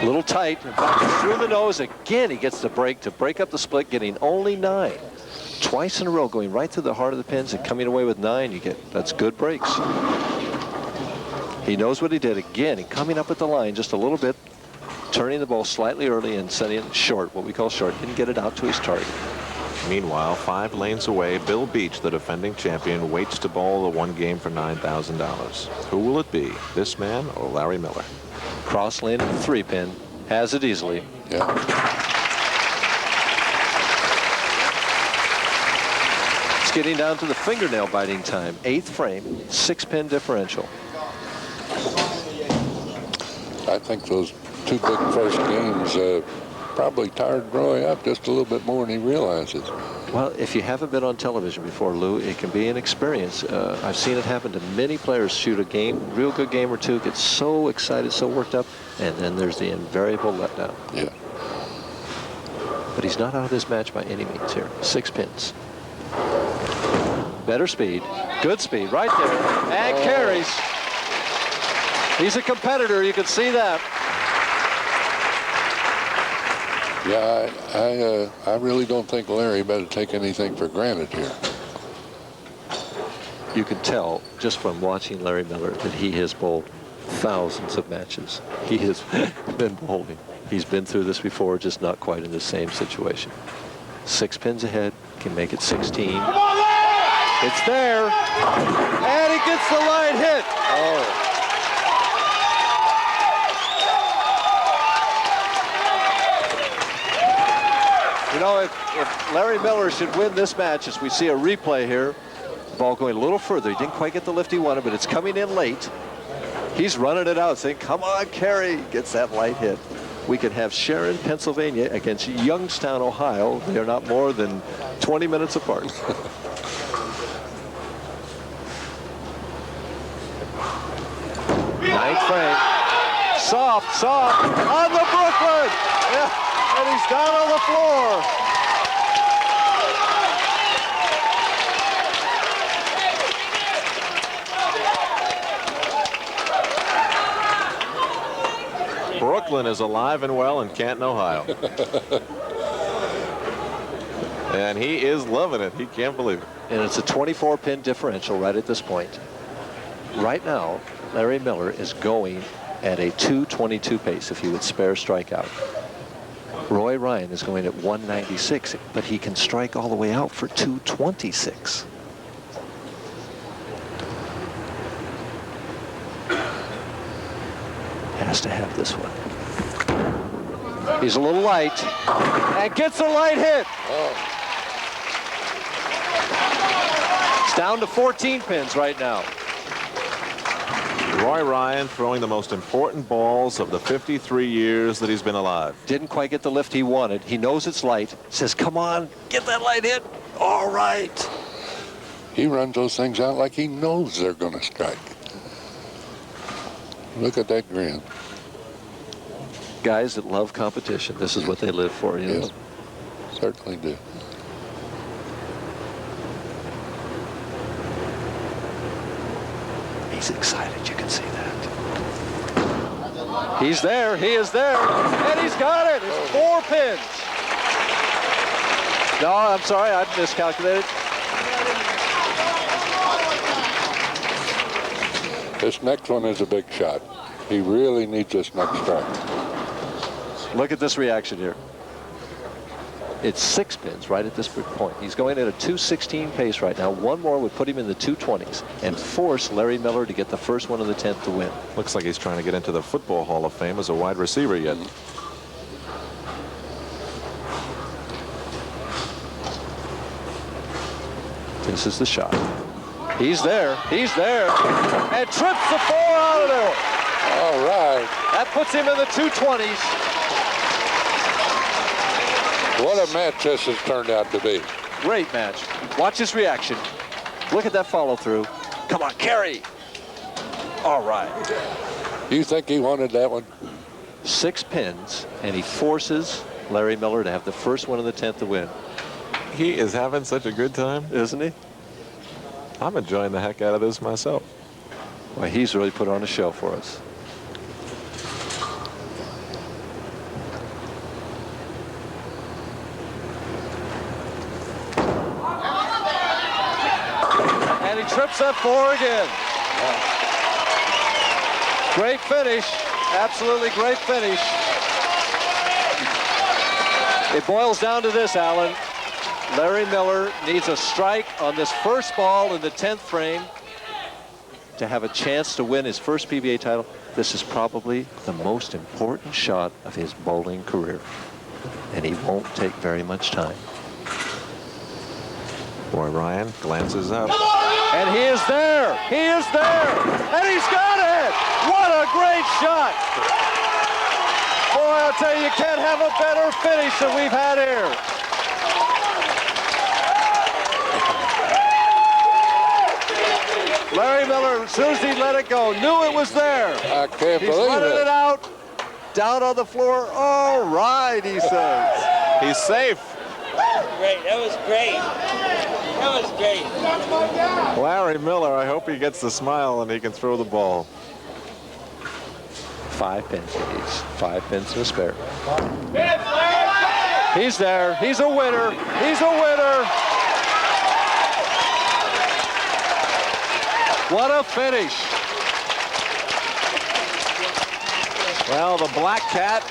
A little tight, back through the nose. Again, he gets the break to break up the split, getting only 9. Twice in a row, going right through the heart of the pins and coming away with 9. That's good breaks. He knows what he did again, and coming up at the line just a little bit, turning the ball slightly early and sending it short, what we call short. Didn't get it out to his target. Meanwhile, 5 lanes away, Bill Beach, the defending champion, waits to bowl the 1 game for $9,000. Who will it be, this man or Larry Miller? Cross lane at the 3-pin, has it easily. Yeah. It's getting down to the fingernail biting time. 8th frame, 6-pin differential. I think those 2 big first games probably tired Roy up just a little bit more than he realizes. Well, if you haven't been on television before, Lou, it can be an experience. I've seen it happen to many players. Shoot a game, real good game or two, get so excited, so worked up, and then there's the invariable letdown. Yeah. But he's not out of this match by any means here. 6 pins. Better speed, good speed, right there, and carries. He's a competitor, you can see that. Yeah, I really don't think Larry better take anything for granted here. You can tell just from watching Larry Miller that he has bowled thousands of matches. He has been bowling. He's been through this before, just not quite in the same situation. 6 pins ahead, can make it 16. It's there, and he gets the line hit. Oh. You know, if Larry Miller should win this match, as we see a replay here, the ball going a little further. He didn't quite get the lift he wanted, but it's coming in late. He's running it out, saying, come on, Kerry. Gets that light hit. We could have Sharon, Pennsylvania against Youngstown, Ohio. They are not more than 20 minutes apart. 9th frame. Soft, on the Brooklyn. Yeah. And he's down on the floor. Brooklyn is alive and well in Canton, Ohio. And he is loving it. He can't believe it. And it's a 24-pin differential right at this point. Right now, Larry Miller is going at a 222 pace if he would spare strikeout. Roy Ryan is going at 196, but he can strike all the way out for 226. Has to have this one. He's a little light, and gets a light hit. It's down to 14 pins right now. Roy Ryan throwing the most important balls of the 53 years that he's been alive. Didn't quite get the lift he wanted. He knows it's light. Says, come on, get that light hit. All right. He runs those things out like he knows they're going to strike. Look at that grin. Guys that love competition, this is what they live for, you know? Certainly do. He's excited, you can see that. He's there, he is there, and he's got it. It's 4 pins. No, I'm sorry, I miscalculated. This next one is a big shot. He really needs this next strike. Look at this reaction here. It's 6 pins right at this point. He's going at a 2:16 pace right now. One more would put him in the 2:20s and force Larry Miller to get the first one of the 10th to win. Looks like he's trying to get into the Football Hall of Fame as a wide receiver yet. This is the shot. He's there. He's there. And trips the 4 out of there. All right. That puts him in the 2:20s. What a match this has turned out to be. Great match. Watch his reaction. Look at that follow through. Come on, carry. All right. You think he wanted that one? 6 pins, and he forces Larry Miller to have the first one of the 10th to win. He is having such a good time, isn't he? I'm enjoying the heck out of this myself. Well, he's really put on a show for us. And he trips that 4 again. Great finish. Absolutely great finish. It boils down to this, Alan. Larry Miller needs a strike on this first ball in the 10th frame to have a chance to win his first PBA title. This is probably the most important shot of his bowling career, and he won't take very much time. Boy, Ryan glances up. And he is there. He is there. And he's got it. What a great shot. Boy, I'll tell you, you can't have a better finish than we've had here. Larry Miller, as soon as he let it go, knew it was there. I can't He's believe running it. it out, down on the floor. All right, he says. He's safe. Great, that was great. That was great. Larry Miller, I hope he gets the smile and he can throw the ball. 5 pins, please. 5 pins to spare. He's there. He's a winner. He's a winner. What a finish. Well, the Black Cat,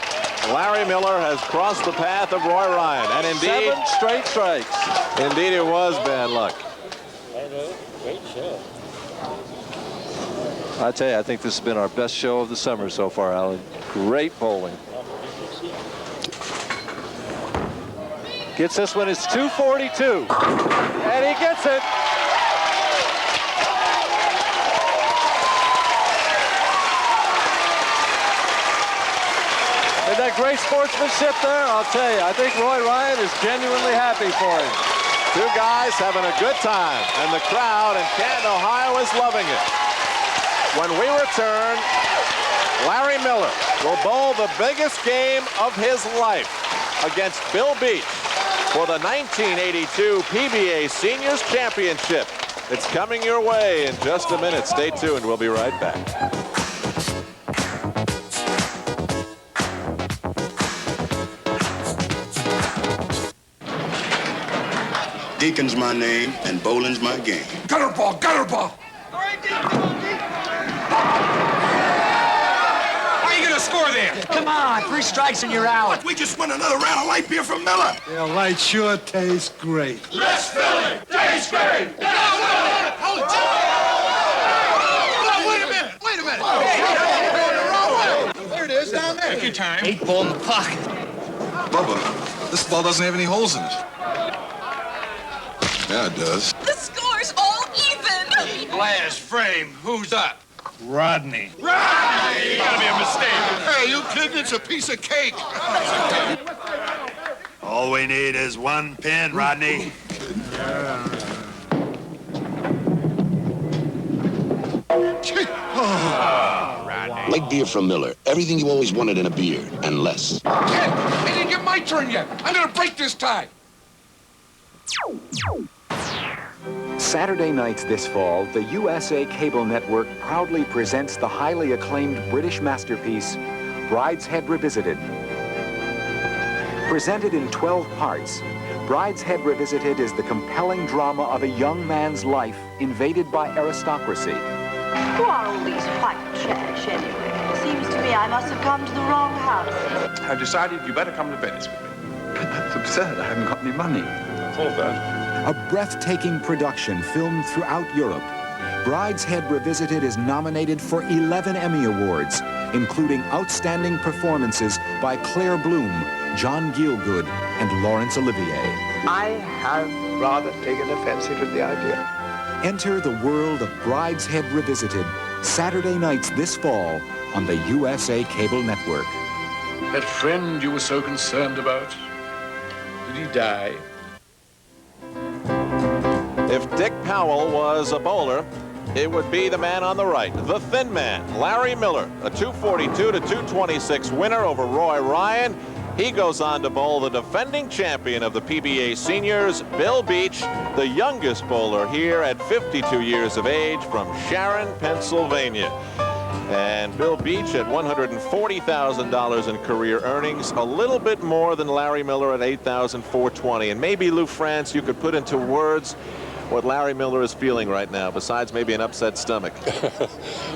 Larry Miller, has crossed the path of Roy Ryan. And indeed, 7 straight strikes. Indeed, it was bad luck. Great show. I tell you, I think this has been our best show of the summer so far, Alan. Great bowling. Gets this one, it's 242. And he gets it. Isn't that great sportsmanship there? I'll tell you, I think Roy Ryan is genuinely happy for him. 2 guys having a good time, and the crowd in Canton, Ohio is loving it. When we return, Larry Miller will bowl the biggest game of his life against Bill Beach for the 1982 PBA Seniors Championship. It's coming your way in just a minute. Stay tuned. We'll be right back. Deacon's my name, and bowling's my game. Gutter ball, gutter ball. How are you gonna score there? Come on, 3 strikes and you're out. We just won another round of light beer from Miller. Yeah, light sure tastes great. Let's fill it. Tastes great. Wait a minute. Wait a minute. There it is down there. Take your time. 8 ball in the pocket. Bubba, this ball doesn't have any holes in it. Yeah, it does. The score's all even. Last frame. Who's up? Rodney. Right! You gotta be a mistake. Hey, you kidding? It's a piece of cake. All we need is 1 pin, Rodney. Light beer from Miller. Everything you always wanted in a beer, and less. I didn't get my turn yet. I'm gonna break this tie. Saturday nights this fall, the USA Cable Network proudly presents the highly acclaimed British masterpiece, Brideshead Revisited. Presented in 12 parts, Brideshead Revisited is the compelling drama of a young man's life invaded by aristocracy. Who are all these white trash, anyway? Seems to me I must have come to the wrong house. I've decided you better come to Venice with me. But that's absurd. I haven't got any money. I thought that. A breathtaking production filmed throughout Europe, Brideshead Revisited is nominated for 11 Emmy Awards, including outstanding performances by Claire Bloom, John Gielgud, and Laurence Olivier. I have rather taken a fancy to the idea. Enter the world of Brideshead Revisited, Saturday nights this fall on the USA Cable Network. That friend you were so concerned about, did he die? If Dick Powell was a bowler, it would be the man on the right, the thin man, Larry Miller, a 242 to 226 winner over Roy Ryan. He goes on to bowl the defending champion of the PBA Seniors, Bill Beach, the youngest bowler here at 52 years of age from Sharon, Pennsylvania. And Bill Beach at $140,000 in career earnings, a little bit more than Larry Miller at $8,420. And maybe, Lou Frantz, you could put into words what Larry Miller is feeling right now, besides maybe an upset stomach.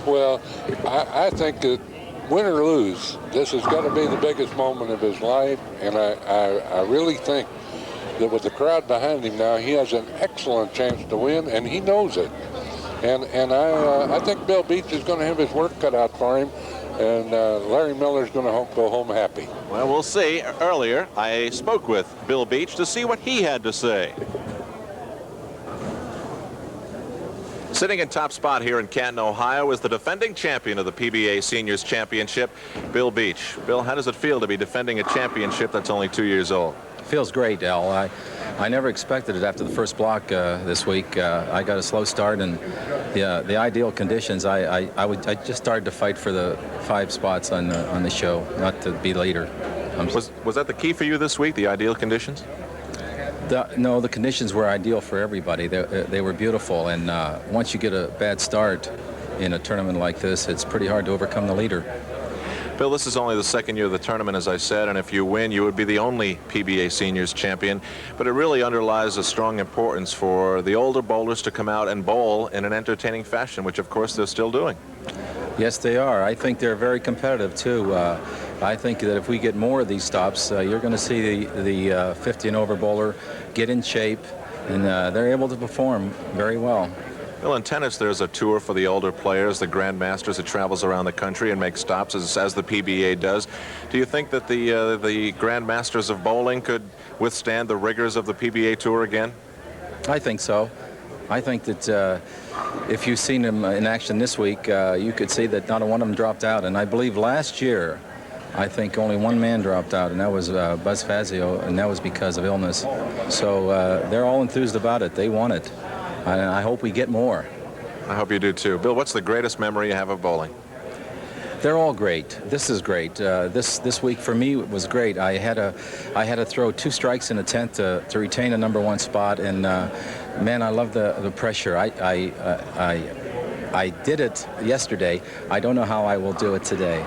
Well, I think that win or lose, this has got to be the biggest moment of his life, and I really think that with the crowd behind him now, he has an excellent chance to win, and he knows it. And I think Bill Beach is going to have his work cut out for him, and Larry Miller's going to go home happy. Well, we'll see. Earlier, I spoke with Bill Beach to see what he had to say. Sitting in top spot here in Canton, Ohio, is the defending champion of the PBA Seniors Championship, Bill Beach. Bill, how does it feel to be defending a championship that's only 2 years old? It feels great, Al. I never expected it after the first block this week. I got a slow start, and the ideal conditions, I just started to fight for the 5 spots on the show, not to be later. Was that the key for you this week, the ideal conditions? No, the conditions were ideal for everybody. They were beautiful, and once you get a bad start in a tournament like this, it's pretty hard to overcome the leader. Bill, this is only the second year of the tournament, as I said, and if you win, you would be the only PBA Seniors champion. But it really underlies a strong importance for the older bowlers to come out and bowl in an entertaining fashion, which, of course, they're still doing. Yes, they are. I think they're very competitive, too. I think that if we get more of these stops, you're going to see the 50 and over bowler get in shape, and they're able to perform very well. Well, in tennis, there's a tour for the older players, the Grandmasters, that travels around the country and makes stops, as the PBA does. Do you think that the Grandmasters of bowling could withstand the rigors of the PBA Tour again? I think so. I think that if you've seen them in action this week, you could see that not one of them dropped out. And I believe last year, I think only one man dropped out, and that was Buzz Fazio, and that was because of illness. So they're all enthused about it. They want it. And I hope we get more. I hope you do, too. Bill, what's the greatest memory you have of bowling? They're all great. This is great. This week for me was great. I had to throw 2 strikes in a 10th to retain a #1 spot, and man, I love the pressure. I did it yesterday. I don't know how I will do it today.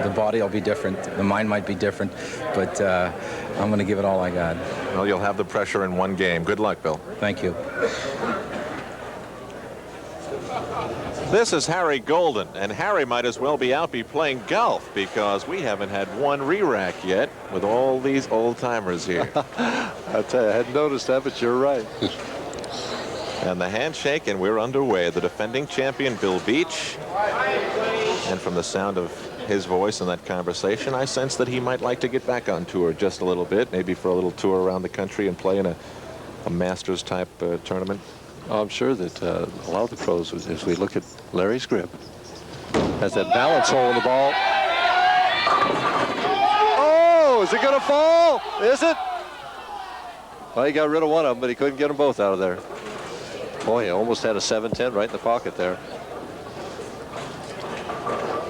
The body will be different. The mind might be different, but I'm going to give it all I got. Well, you'll have the pressure in one game. Good luck, Bill. Thank you. This is Harry Golden, and Harry might as well be playing golf, because we haven't had one re-rack yet with all these old-timers here. I'll tell you, I hadn't noticed that, but you're right. And the handshake, and we're underway. The defending champion, Bill Beach. And from the sound of his voice in that conversation, I sense that he might like to get back on tour just a little bit, maybe for a little tour around the country and play in a Masters-type tournament. I'm sure that a lot of the pros, as we look at Larry's grip, has that balance hole in the ball. Oh, is it going to fall? Is it? Well, he got rid of one of them, but he couldn't get them both out of there. Boy, he almost had a 7-10 right in the pocket there.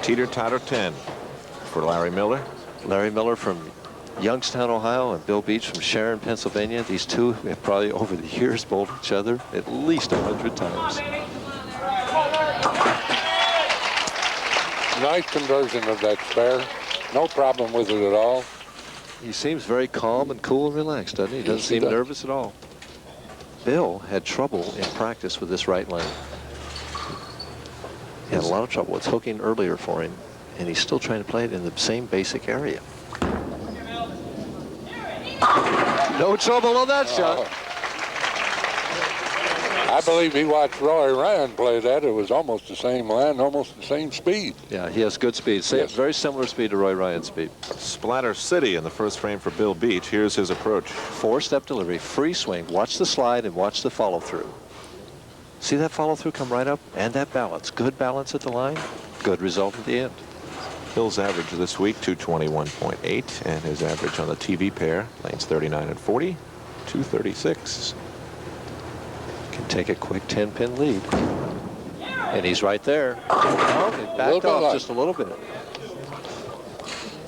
Teeter-totter 10 for Larry Miller. Larry Miller from Youngstown, Ohio, and Bill Beach from Sharon, Pennsylvania. These two have probably over the years bowled each other at least 100 times. Nice conversion of that spare. No problem with it at all. He seems very calm and cool and relaxed, doesn't he? He doesn't seem nervous at all. Bill had trouble in practice with this right lane. He had a lot of trouble. It's hooking earlier for him, and he's still trying to play it in the same basic area. No trouble on that shot. I believe he watched Roy Ryan play that. It was almost the same line, almost the same speed. Yeah, he has good speed. Yes. Very similar speed to Roy Ryan's speed. Splatter City in the first frame for Bill Beach. Here's his approach. 4-step delivery, free swing. Watch the slide and watch the follow-through. See that follow-through come right up? And that balance. Good balance at the line. Good result at the end. Bill's average this week, 221.8, and his average on the TV pair, lanes 39 and 40, 236. Can take a quick 10-pin lead. And he's right there. Oh, he backed off just a little bit.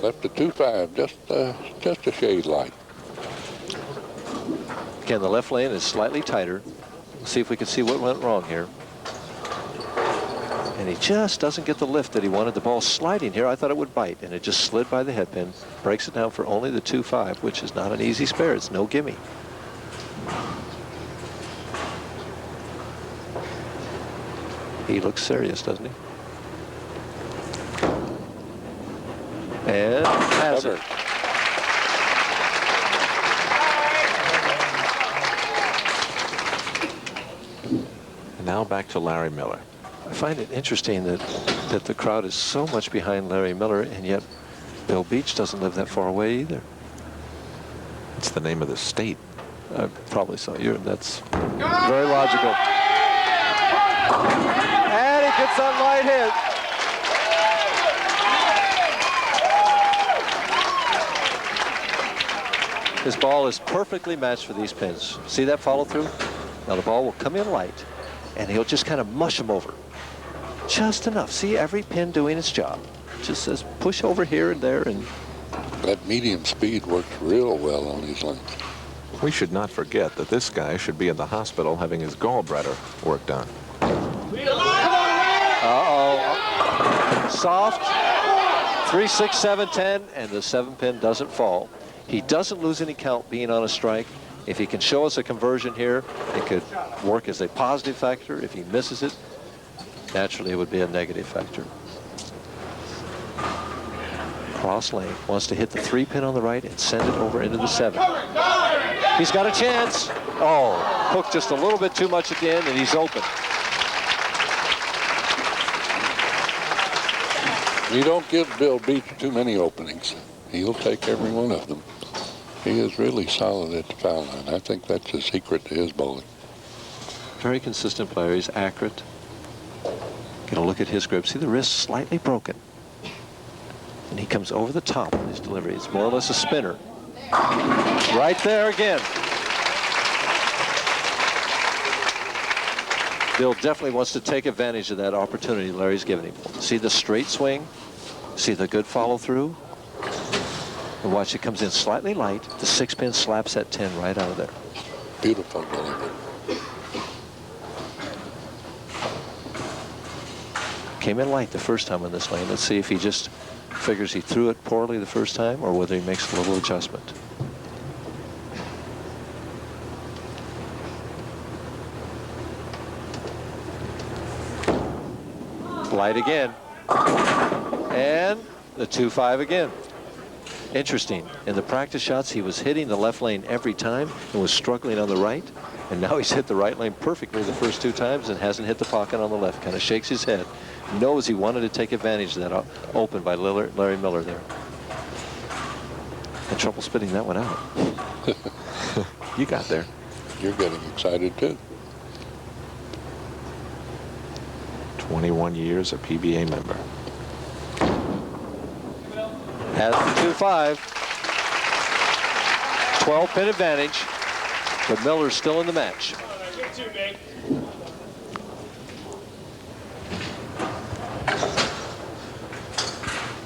Left the 2-5, just a shade light. Again, the left lane is slightly tighter. Let's see if we can see what went wrong here. And he just doesn't get the lift that he wanted. The ball sliding here. I thought it would bite, and it just slid by the headpin. Breaks it down for only the 2-5, which is not an easy spare. It's no gimme. He looks serious, doesn't he? And has it. And now back to Larry Miller. I find it interesting that the crowd is so much behind Larry Miller, and yet Bill Beach doesn't live that far away either. It's the name of the state. Probably so. That's very logical. And he gets that light hit. His ball is perfectly matched for these pins. See that follow through? Now the ball will come in light, and he'll just kind of mush them over. Just enough. See every pin doing its job. Just says push over here and there. And that medium speed works real well on these lanes. We should not forget that this guy should be in the hospital having his gallbladder worked on. Uh-oh. Soft. 3, 6, 7, 10, and the 7-pin doesn't fall. He doesn't lose any count being on a strike. If he can show us a conversion here, it could work as a positive factor. If he misses it, naturally it would be a negative factor. Cross lane, wants to hit the 3-pin on the right and send it over into the 7. He's got a chance. Oh, hooked just a little bit too much at the end, and he's open. You don't give Bill Beach too many openings. He'll take every one of them. He is really solid at the foul line. I think that's the secret to his bowling. Very consistent player. He's accurate. Get a look at his grip. See the wrist slightly broken. And he comes over the top in his delivery. It's more or less a spinner. Right there again. Bill definitely wants to take advantage of that opportunity Larry's given him. See the straight swing? See the good follow through? And watch, it comes in slightly light. The 6-pin slaps that 10 right out of there. Beautiful delivery. Came in light the first time on this lane. Let's see if he just figures he threw it poorly the first time or whether he makes a little adjustment. Light again. And the 2-5 again. Interesting. In the practice shots, he was hitting the left lane every time and was struggling on the right. And now he's hit the right lane perfectly the first 2 times and hasn't hit the pocket on the left. Kind of shakes his head. Knows he wanted to take advantage of that open by Larry Miller there. Had trouble spitting that one out. You got there. You're getting excited too. 21 years a PBA member. Has the 2-5. 12-pin advantage. But Miller's still in the match.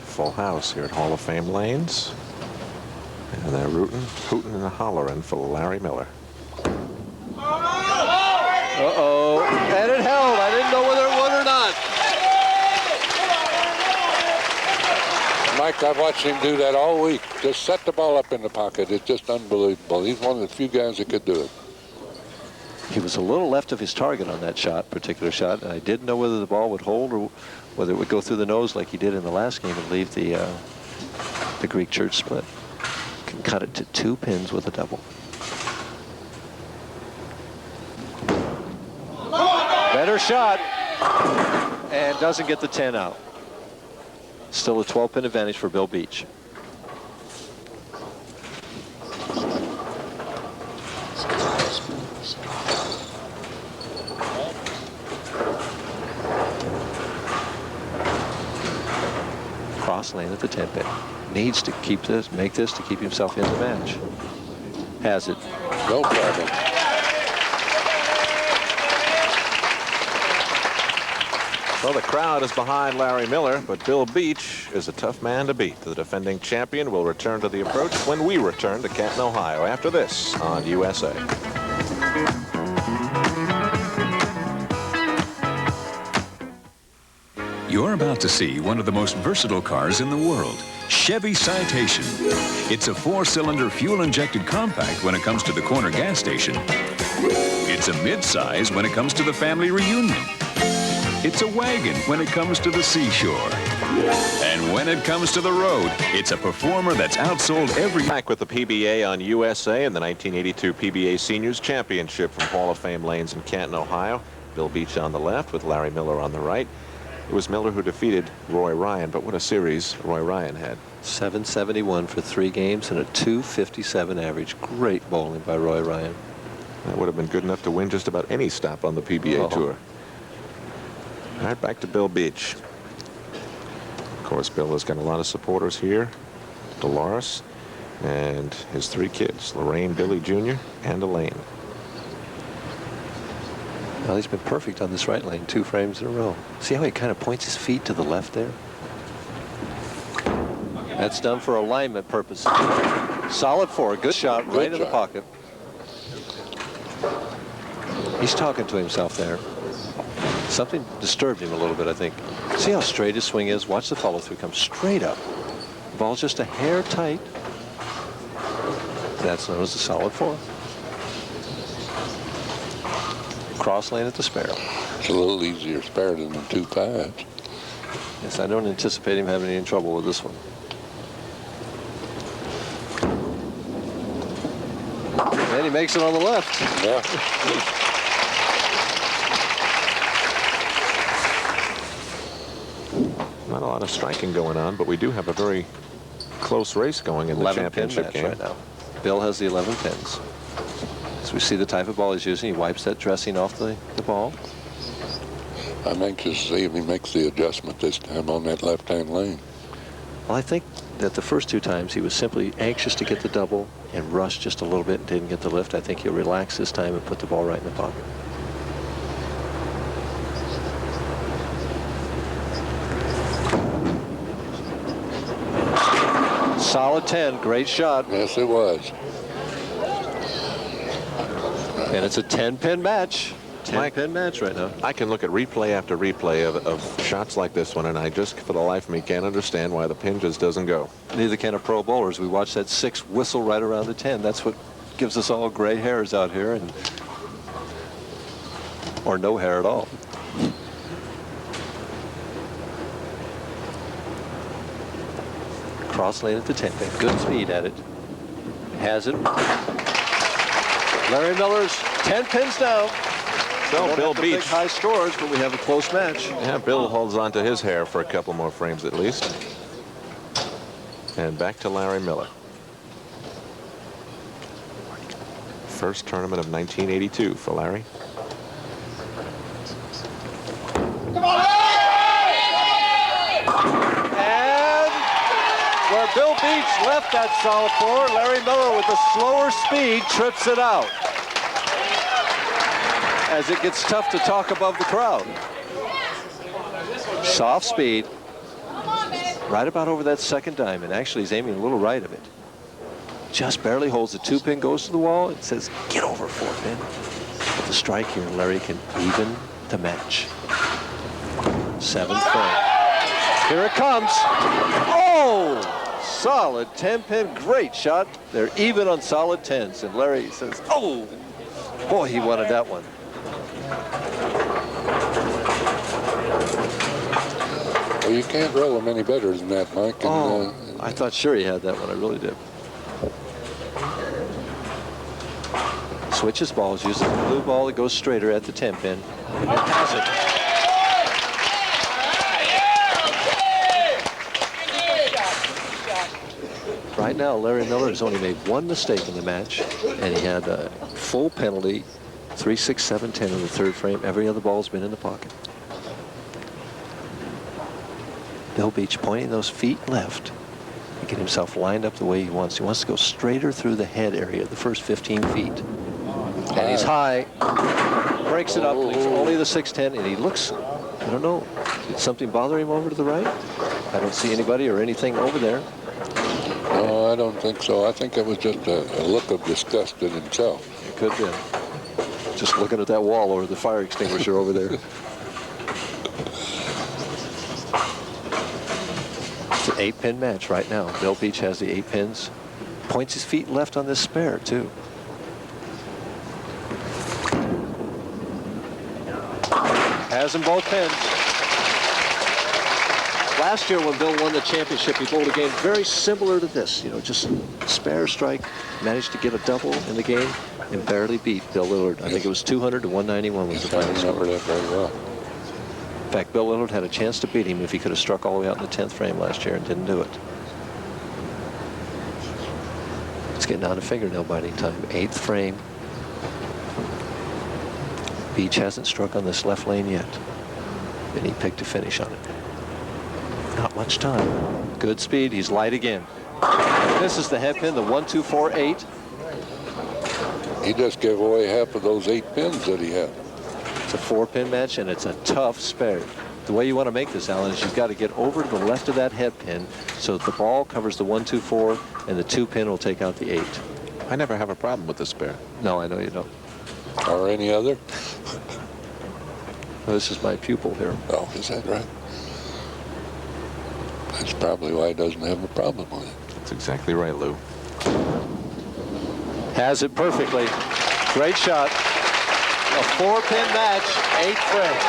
Full house here at Hall of Fame Lanes. And they're hooting and hollering for Larry Miller. Uh-oh. And it held. I didn't know whether it would or not. Mike, I've watched him do that all week. Just set the ball up in the pocket. It's just unbelievable. He's one of the few guys that could do it. He was a little left of his target on that particular shot, and I didn't know whether the ball would hold or whether it would go through the nose like he did in the last game and leave the Greek church split. can cut it to 2 pins with a double. Better shot, and doesn't get the 10 out. Still a 12-pin advantage for Bill Beach. Cross lane at the 10-pin. Needs to keep this, make this to keep himself in the match. Has it. No problem. Well, the crowd is behind Larry Miller, but Bill Beach is a tough man to beat. The defending champion will return to the approach when we return to Canton, Ohio, after this on USA. You're about to see one of the most versatile cars in the world, Chevy Citation. It's a 4-cylinder fuel-injected compact when it comes to the corner gas station. It's a mid-size when it comes to the family reunion. It's a wagon when it comes to the seashore. And when it comes to the road, it's a performer that's outsold every... Back with the PBA on USA in the 1982 PBA Seniors Championship from Hall of Fame lanes in Canton, Ohio. Bill Beach on the left with Larry Miller on the right. It was Miller who defeated Roy Ryan, but what a series Roy Ryan had. 771 for 3 games and a 257 average. Great bowling by Roy Ryan. That would have been good enough to win just about any stop on the PBA Tour. All right, back to Bill Beach. Of course, Bill has got a lot of supporters here. Dolores and his 3 kids, Lorraine, Billy Jr., and Elaine. Well, he's been perfect on this right lane, 2 frames in a row. See how he kind of points his feet to the left there? That's done for alignment purposes. Solid 4, good shot, right in the pocket. He's talking to himself there. Something disturbed him a little bit, I think. See how straight his swing is? Watch the follow-through come straight up. The ball's just a hair tight. That's known as a solid 4. Cross lane at the spare. It's a little easier spare than the 2-5s. Yes, I don't anticipate him having any trouble with this one. And he makes it on the left. Yeah. Not a lot of striking going on, but we do have a very close race going in the championship game right now. Bill has the 11 pins. As we see the type of ball he's using, he wipes that dressing off the ball. I'm anxious to see if he makes the adjustment this time on that left-hand lane. Well, I think that the first 2 times he was simply anxious to get the double and rushed just a little bit and didn't get the lift. I think he'll relax this time and put the ball right in the pocket. Solid 10, great shot. Yes, it was. And it's a 10-pin match. 10-pin match right now. I can look at replay after replay of shots like this one, and I just, for the life of me, can't understand why the pin just doesn't go. Neither can a pro bowler. We watch that 6 whistle right around the 10. That's what gives us all gray hairs out here, and or no hair at all. Cross lane at the 10-pin. Good speed at it. Has it. Larry Miller's 10 pins down. So Bill Beach. High scores, but we have a close match. Yeah, Bill holds on to his hair for a couple more frames at least. And back to Larry Miller. First tournament of 1982 for Larry. Come on, and where Bill Beach left that solid 4, Larry Miller with a slower speed trips it out. As it gets tough to talk above the crowd. Soft speed. Right about over that second diamond. Actually, he's aiming a little right of it. Just barely holds the 2-pin, goes to the wall, and says, get over 4-pin. With the strike here, Larry can even the match. 7th frame. Here it comes. Oh! Solid 10-pin, great shot. They're even on solid 10s. And Larry says, oh! Boy, he wanted that one. Well, you can't roll them any better than that, Mike. And, I thought sure he had that one. I really did. Switches balls, uses the blue ball that goes straighter at the 10 pin, and has it. Right now, Larry Miller has only made one mistake in the match, and he had a full penalty, 3, 6, 7, 10 in the third frame. Every other ball's been in the pocket. Bill Beach pointing those feet left and get himself lined up the way he wants. He wants to go straighter through the head area, the first 15 feet. And he's high, breaks it up, leaves only the 6-10, and he looks, I don't know, did something bother him over to the right? I don't see anybody or anything over there. No, I don't think so. I think it was just a look of disgust in himself. It could be. Just looking at that wall or the fire extinguisher over there. It's an 8-pin match right now. Bill Beach has the 8 pins. Points his feet left on this spare, too. Has them both pins. Last year when Bill won the championship, he bowled a game very similar to this. You know, just spare strike, managed to get a double in the game, and barely beat Bill Lillard. I think it was 200 to 191 was the final score. I remember that very well. In fact, Bill Lillard had a chance to beat him if he could have struck all the way out in the 10th frame last year and didn't do it. It's getting down to fingernail biting time. 8th frame. Beach hasn't struck on this left lane yet, and he picked a finish on it. Not much time. Good speed. He's light again. This is the head pin, the 1, 2, 4, 8. He just gave away half of those 8 pins that he had. It's a 4-pin match, and it's a tough spare. The way you want to make this, Alan, is you've got to get over to the left of that head pin so that the ball covers the 1, 2, 4, and the 2 pin will take out the 8. I never have a problem with the spare. No, I know you don't. Or any other? Well, this is my pupil here. Oh, is that right? That's probably why he doesn't have a problem with it. That's exactly right, Lou. Has it perfectly. Great shot. A 4-pin match, 8th frame.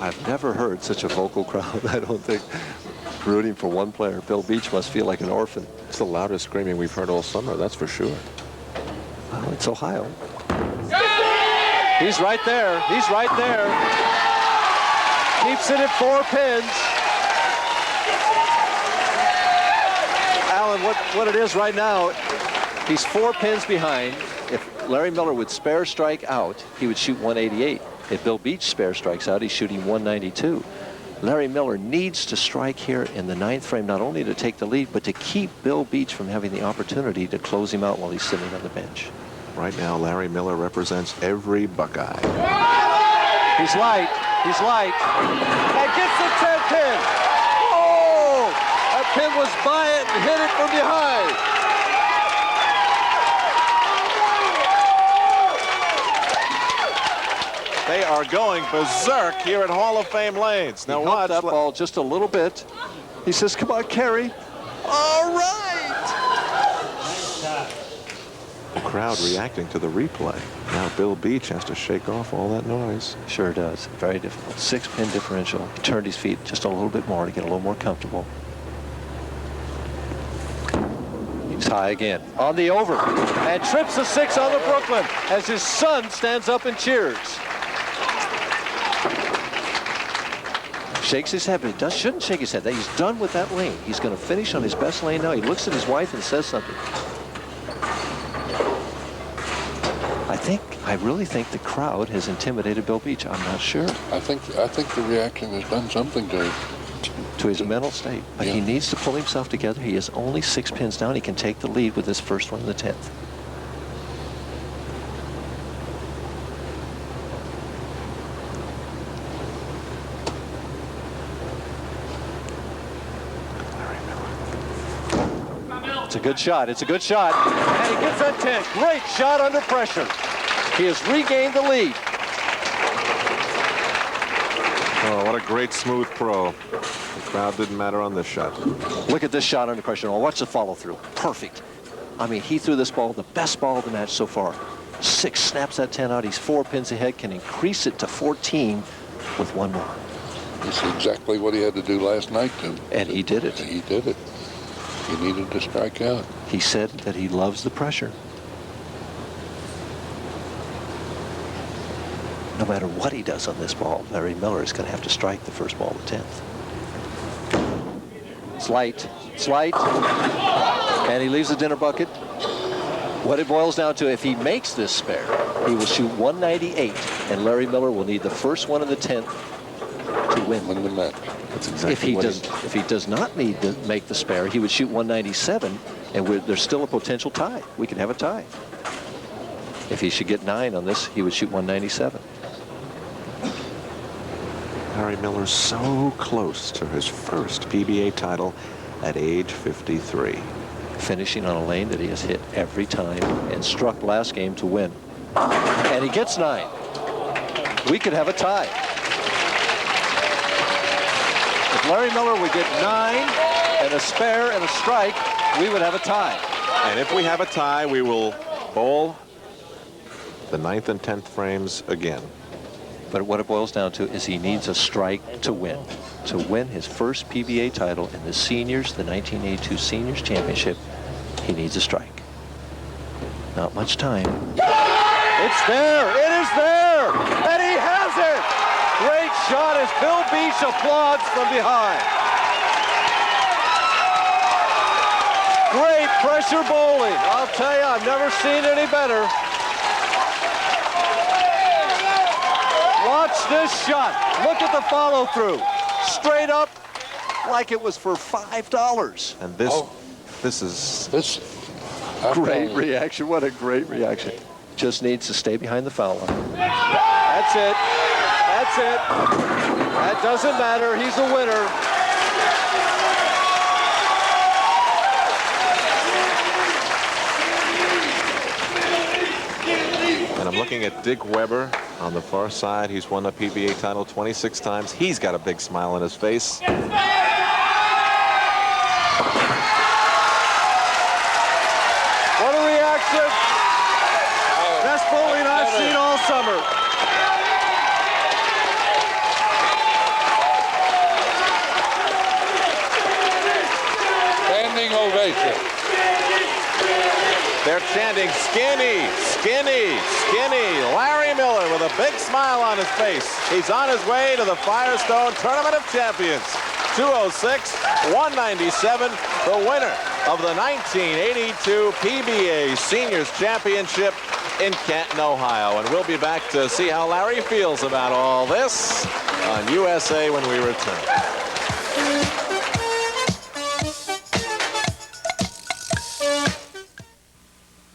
I've never heard such a vocal crowd, I don't think, rooting for one player. Bill Beach must feel like an orphan. It's the loudest screaming we've heard all summer, that's for sure. Well, it's Ohio. He's right there. He's right there. Keeps it at 4 pins. Alan, what it is right now, he's 4 pins behind. If Larry Miller would spare strike out, he would shoot 188. If Bill Beach spare strikes out, he's shooting 192. Larry Miller needs to strike here in the 9th frame, not only to take the lead, but to keep Bill Beach from having the opportunity to close him out while he's sitting on the bench. Right now, Larry Miller represents every Buckeye. He's light. He's light. And gets the 10 pin. Oh! That pin was by it and hit it from behind. They are going berserk here at Hall of Fame Lanes. Now watch that ball just a little bit. He says, come on, Kerry. All right. The crowd reacting to the replay. Now Bill Beach has to shake off all that noise. Sure does. Very difficult. 6-pin differential. He turned his feet just a little bit more to get a little more comfortable. He's high again. On the over. And trips the 6 on the Brooklyn as his son stands up and cheers. Shakes his head, but he shouldn't shake his head. He's done with that lane. He's going to finish on his best lane now. He looks at his wife and says something. I really think the crowd has intimidated Bill Beach. I'm not sure. I think the reaction has done something to his mental state. But he needs to pull himself together. He is only 6 pins down. He can take the lead with this first one in the 10th. It's a good shot. It's a good shot. And he gets that 10. Great shot under pressure. He has regained the lead. Oh, what a great smooth throw. The crowd didn't matter on this shot. Look at this shot under pressure. Now watch the follow through. Perfect. I mean, he threw this ball, the best ball of the match so far. 6, snaps that 10 out. He's 4 pins ahead, can increase it to 14 with 1 more. That's exactly what he had to do last night, too. And he did it. He did it. He needed to strike out. He said that he loves the pressure. No matter what he does on this ball, Larry Miller is going to have to strike the first ball of the 10th. Slight, and he leaves the dinner bucket. What it boils down to, if he makes this spare, he will shoot 198, and Larry Miller will need the first one in the 10th to win. Win the match. That's exactly if he does not need to make the spare, he would shoot 197, and there's still a potential tie. We could have a tie. If he should get 9 on this, he would shoot 197. Larry Miller's so close to his first PBA title at age 53. Finishing on a lane that he has hit every time and struck last game to win. And he gets 9. We could have a tie. If Larry Miller would get 9 and a spare and a strike, we would have a tie. And if we have a tie, we will bowl the 9th and 10th frames again. But what it boils down to is he needs a strike to win. To win his first PBA title in the seniors, the 1982 Seniors Championship, he needs a strike. Not much time. It's there! It is there! And he has it! Great shot as Bill Beach applauds from behind. Great pressure bowling. I'll tell you, I've never seen any better. Watch this shot. Look at the follow-through. Straight up like it was for $5. And this is great reaction. What a great reaction. Just needs to stay behind the foul line. That's it. That's it. That doesn't matter. He's a winner. And I'm looking at Dick Weber on the far side. He's won the PBA title 26 times. He's got a big smile on his face. What a reaction. Best bowling I've seen all summer. Standing ovation. They're chanting skinny, skinny, skinny. Larry Miller with a big smile on his face. He's on his way to the Firestone Tournament of Champions. 206, 197, the winner of the 1982 PBA Seniors Championship in Canton, Ohio. And we'll be back to see how Larry feels about all this on USA when we return.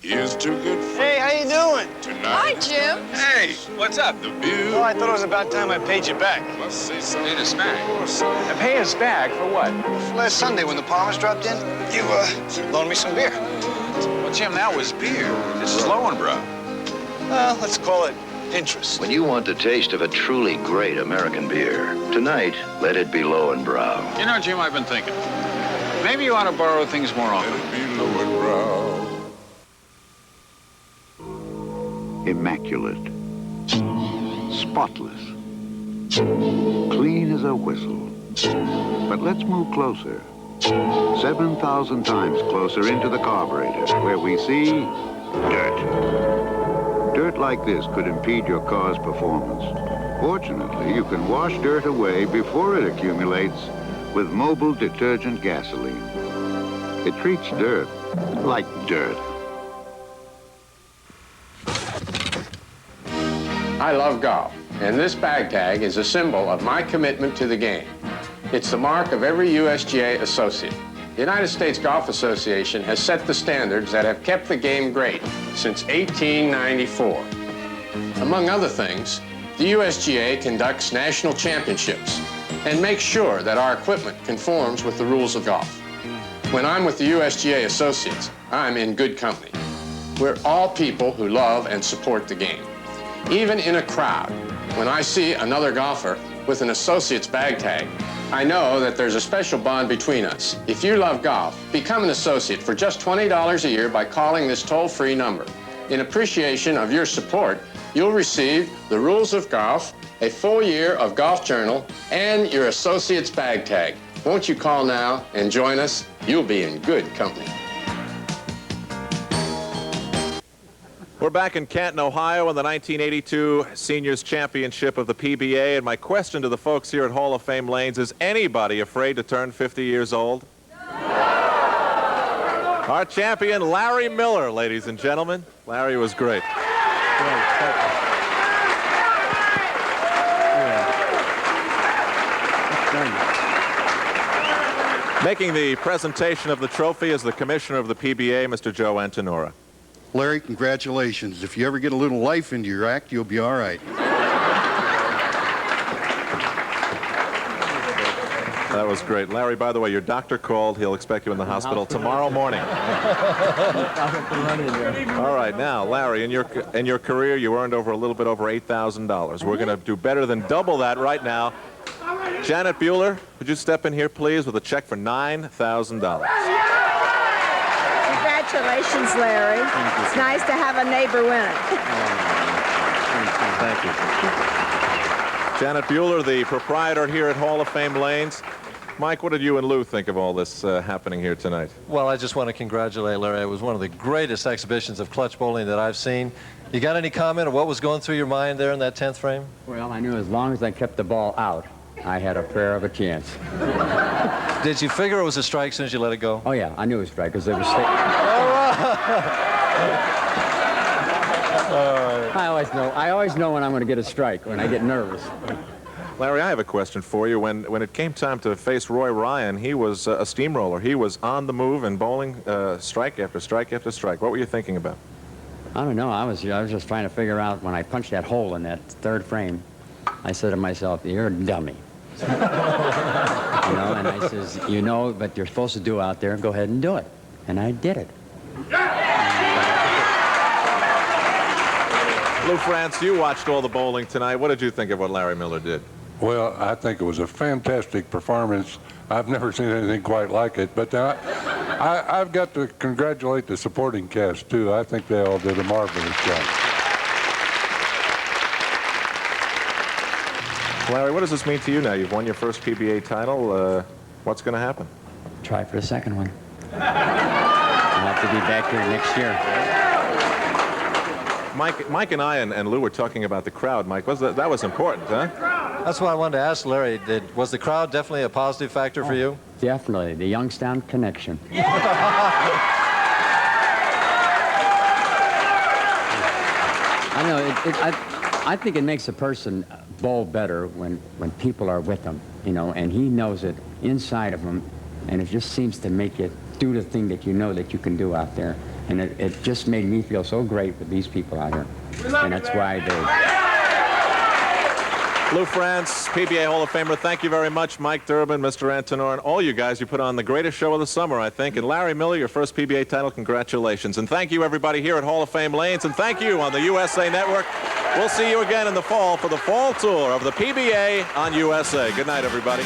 Here's too good for Hey, how you doing? tonight. Hi, Jim. Hey, what's up? The view. Well, I thought it was about time I paid you back. Must say something. Paid us back. I pay us back for what? Last Sunday when the Palmers dropped in, you loaned me some beer. Well, Jim, that was beer. This is Lowenbrow. Let's call it interest. When you want the taste of a truly great American beer, tonight, let it be Lowenbrow. You know, Jim, I've been thinking. Maybe you ought to borrow things more often. Let it be Lowenbrow. Immaculate, spotless, clean as a whistle. But let's move closer, 7,000 times closer into the carburetor, where we see dirt. Dirt like this could impede your car's performance. Fortunately, you can wash dirt away before it accumulates with mobile detergent gasoline. It treats dirt like dirt. I love golf, and this bag tag is a symbol of my commitment to the game. It's the mark of every USGA associate. The United States Golf Association has set the standards that have kept the game great since 1894. Among other things, the USGA conducts national championships and makes sure that our equipment conforms with the rules of golf. When I'm with the USGA associates, I'm in good company. We're all people who love and support the game. Even in a crowd, when I see another golfer with an associate's bag tag, I know that there's a special bond between us. If you love golf, become an associate for just $20 a year by calling this toll-free number. In appreciation of your support, you'll receive the rules of golf, a full year of Golf Journal, and your associate's bag tag. Won't you call now and join us? You'll be in good company. We're back in Canton, Ohio in the 1982 Seniors Championship of the PBA, and my question to the folks here at Hall of Fame Lanes is anybody afraid to turn 50 years old? Our champion, Larry Miller, ladies and gentlemen. Larry was great. Making the presentation of the trophy is the commissioner of the PBA, Mr. Joe Antonora. Larry, congratulations. If you ever get a little life into your act, you'll be all right. That was great. Larry, by the way, your doctor called. He'll expect you in the hospital tomorrow morning. All right, now, Larry, in your career, you earned over a little bit over $8,000. We're going to do better than double that right now. Janet Bueller, would you step in here, please, with a check for $9,000. Congratulations, Larry. It's nice to have a neighbor win it. Thank you. Janet Bueller, the proprietor here at Hall of Fame Lanes. Mike, what did you and Lou think of all this happening here tonight? Well, I just want to congratulate Larry. It was one of the greatest exhibitions of clutch bowling that I've seen. You got any comment on what was going through your mind there in that 10th frame? Well, I knew as long as I kept the ball out, I had a prayer of a chance. Did you figure it was a strike as soon as you let it go? Oh, yeah, I knew it was a strike because it was... I always know when I'm going to get a strike, when I get nervous. Larry, I have a question for you. When it came time to face Roy Ryan, he was a steamroller. He was on the move and bowling strike after strike after strike. What were you thinking about? I don't know. I was just trying to figure out when I punched that hole in that third frame, I said to myself, you're a dummy. You know, and I says, you know what you're supposed to do out there, go ahead and do it. And I did it. Lou Frantz, you watched all the bowling tonight. What did you think of what Larry Miller did? Well, I think it was a fantastic performance. I've never seen anything quite like it, but I've got to congratulate the supporting cast, too. I think they all did a marvelous job. Larry, what does this mean to you now? You've won your first PBA title. What's going to happen? Try for the second one. I'll have to be back here next year. Mike and I and Lou were talking about the crowd. Mike, that was important, huh? That's what I wanted to ask Larry. Was the crowd definitely a positive factor for you? Definitely. The Youngstown connection. I know. I think it makes a person bowl better when people are with them, you know, and he knows it inside of him, and it just seems to make it do the thing that you know that you can do out there. And it just made me feel so great with these people out here. And that's why I do. Lou Frantz, PBA Hall of Famer, thank you very much. Mike Durbin, Mr. Antonor, and all you guys. You put on the greatest show of the summer, I think. And Larry Miller, your first PBA title, congratulations. And thank you, everybody here at Hall of Fame Lanes. And thank you on the USA Network. We'll see you again in the fall for the fall tour of the PBA on USA. Good night, everybody.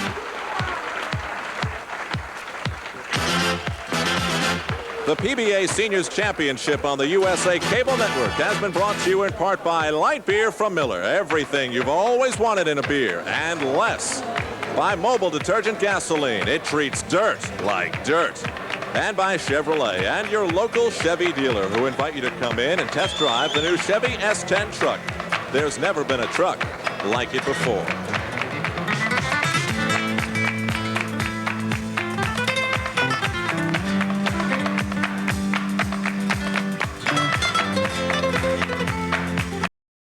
The PBA Seniors Championship on the USA Cable Network has been brought to you in part by Light Beer from Miller. Everything you've always wanted in a beer, and less. By Mobile Detergent Gasoline. It treats dirt like dirt. And by Chevrolet and your local Chevy dealer, who invite you to come in and test drive the new Chevy S10 truck. There's never been a truck like it before.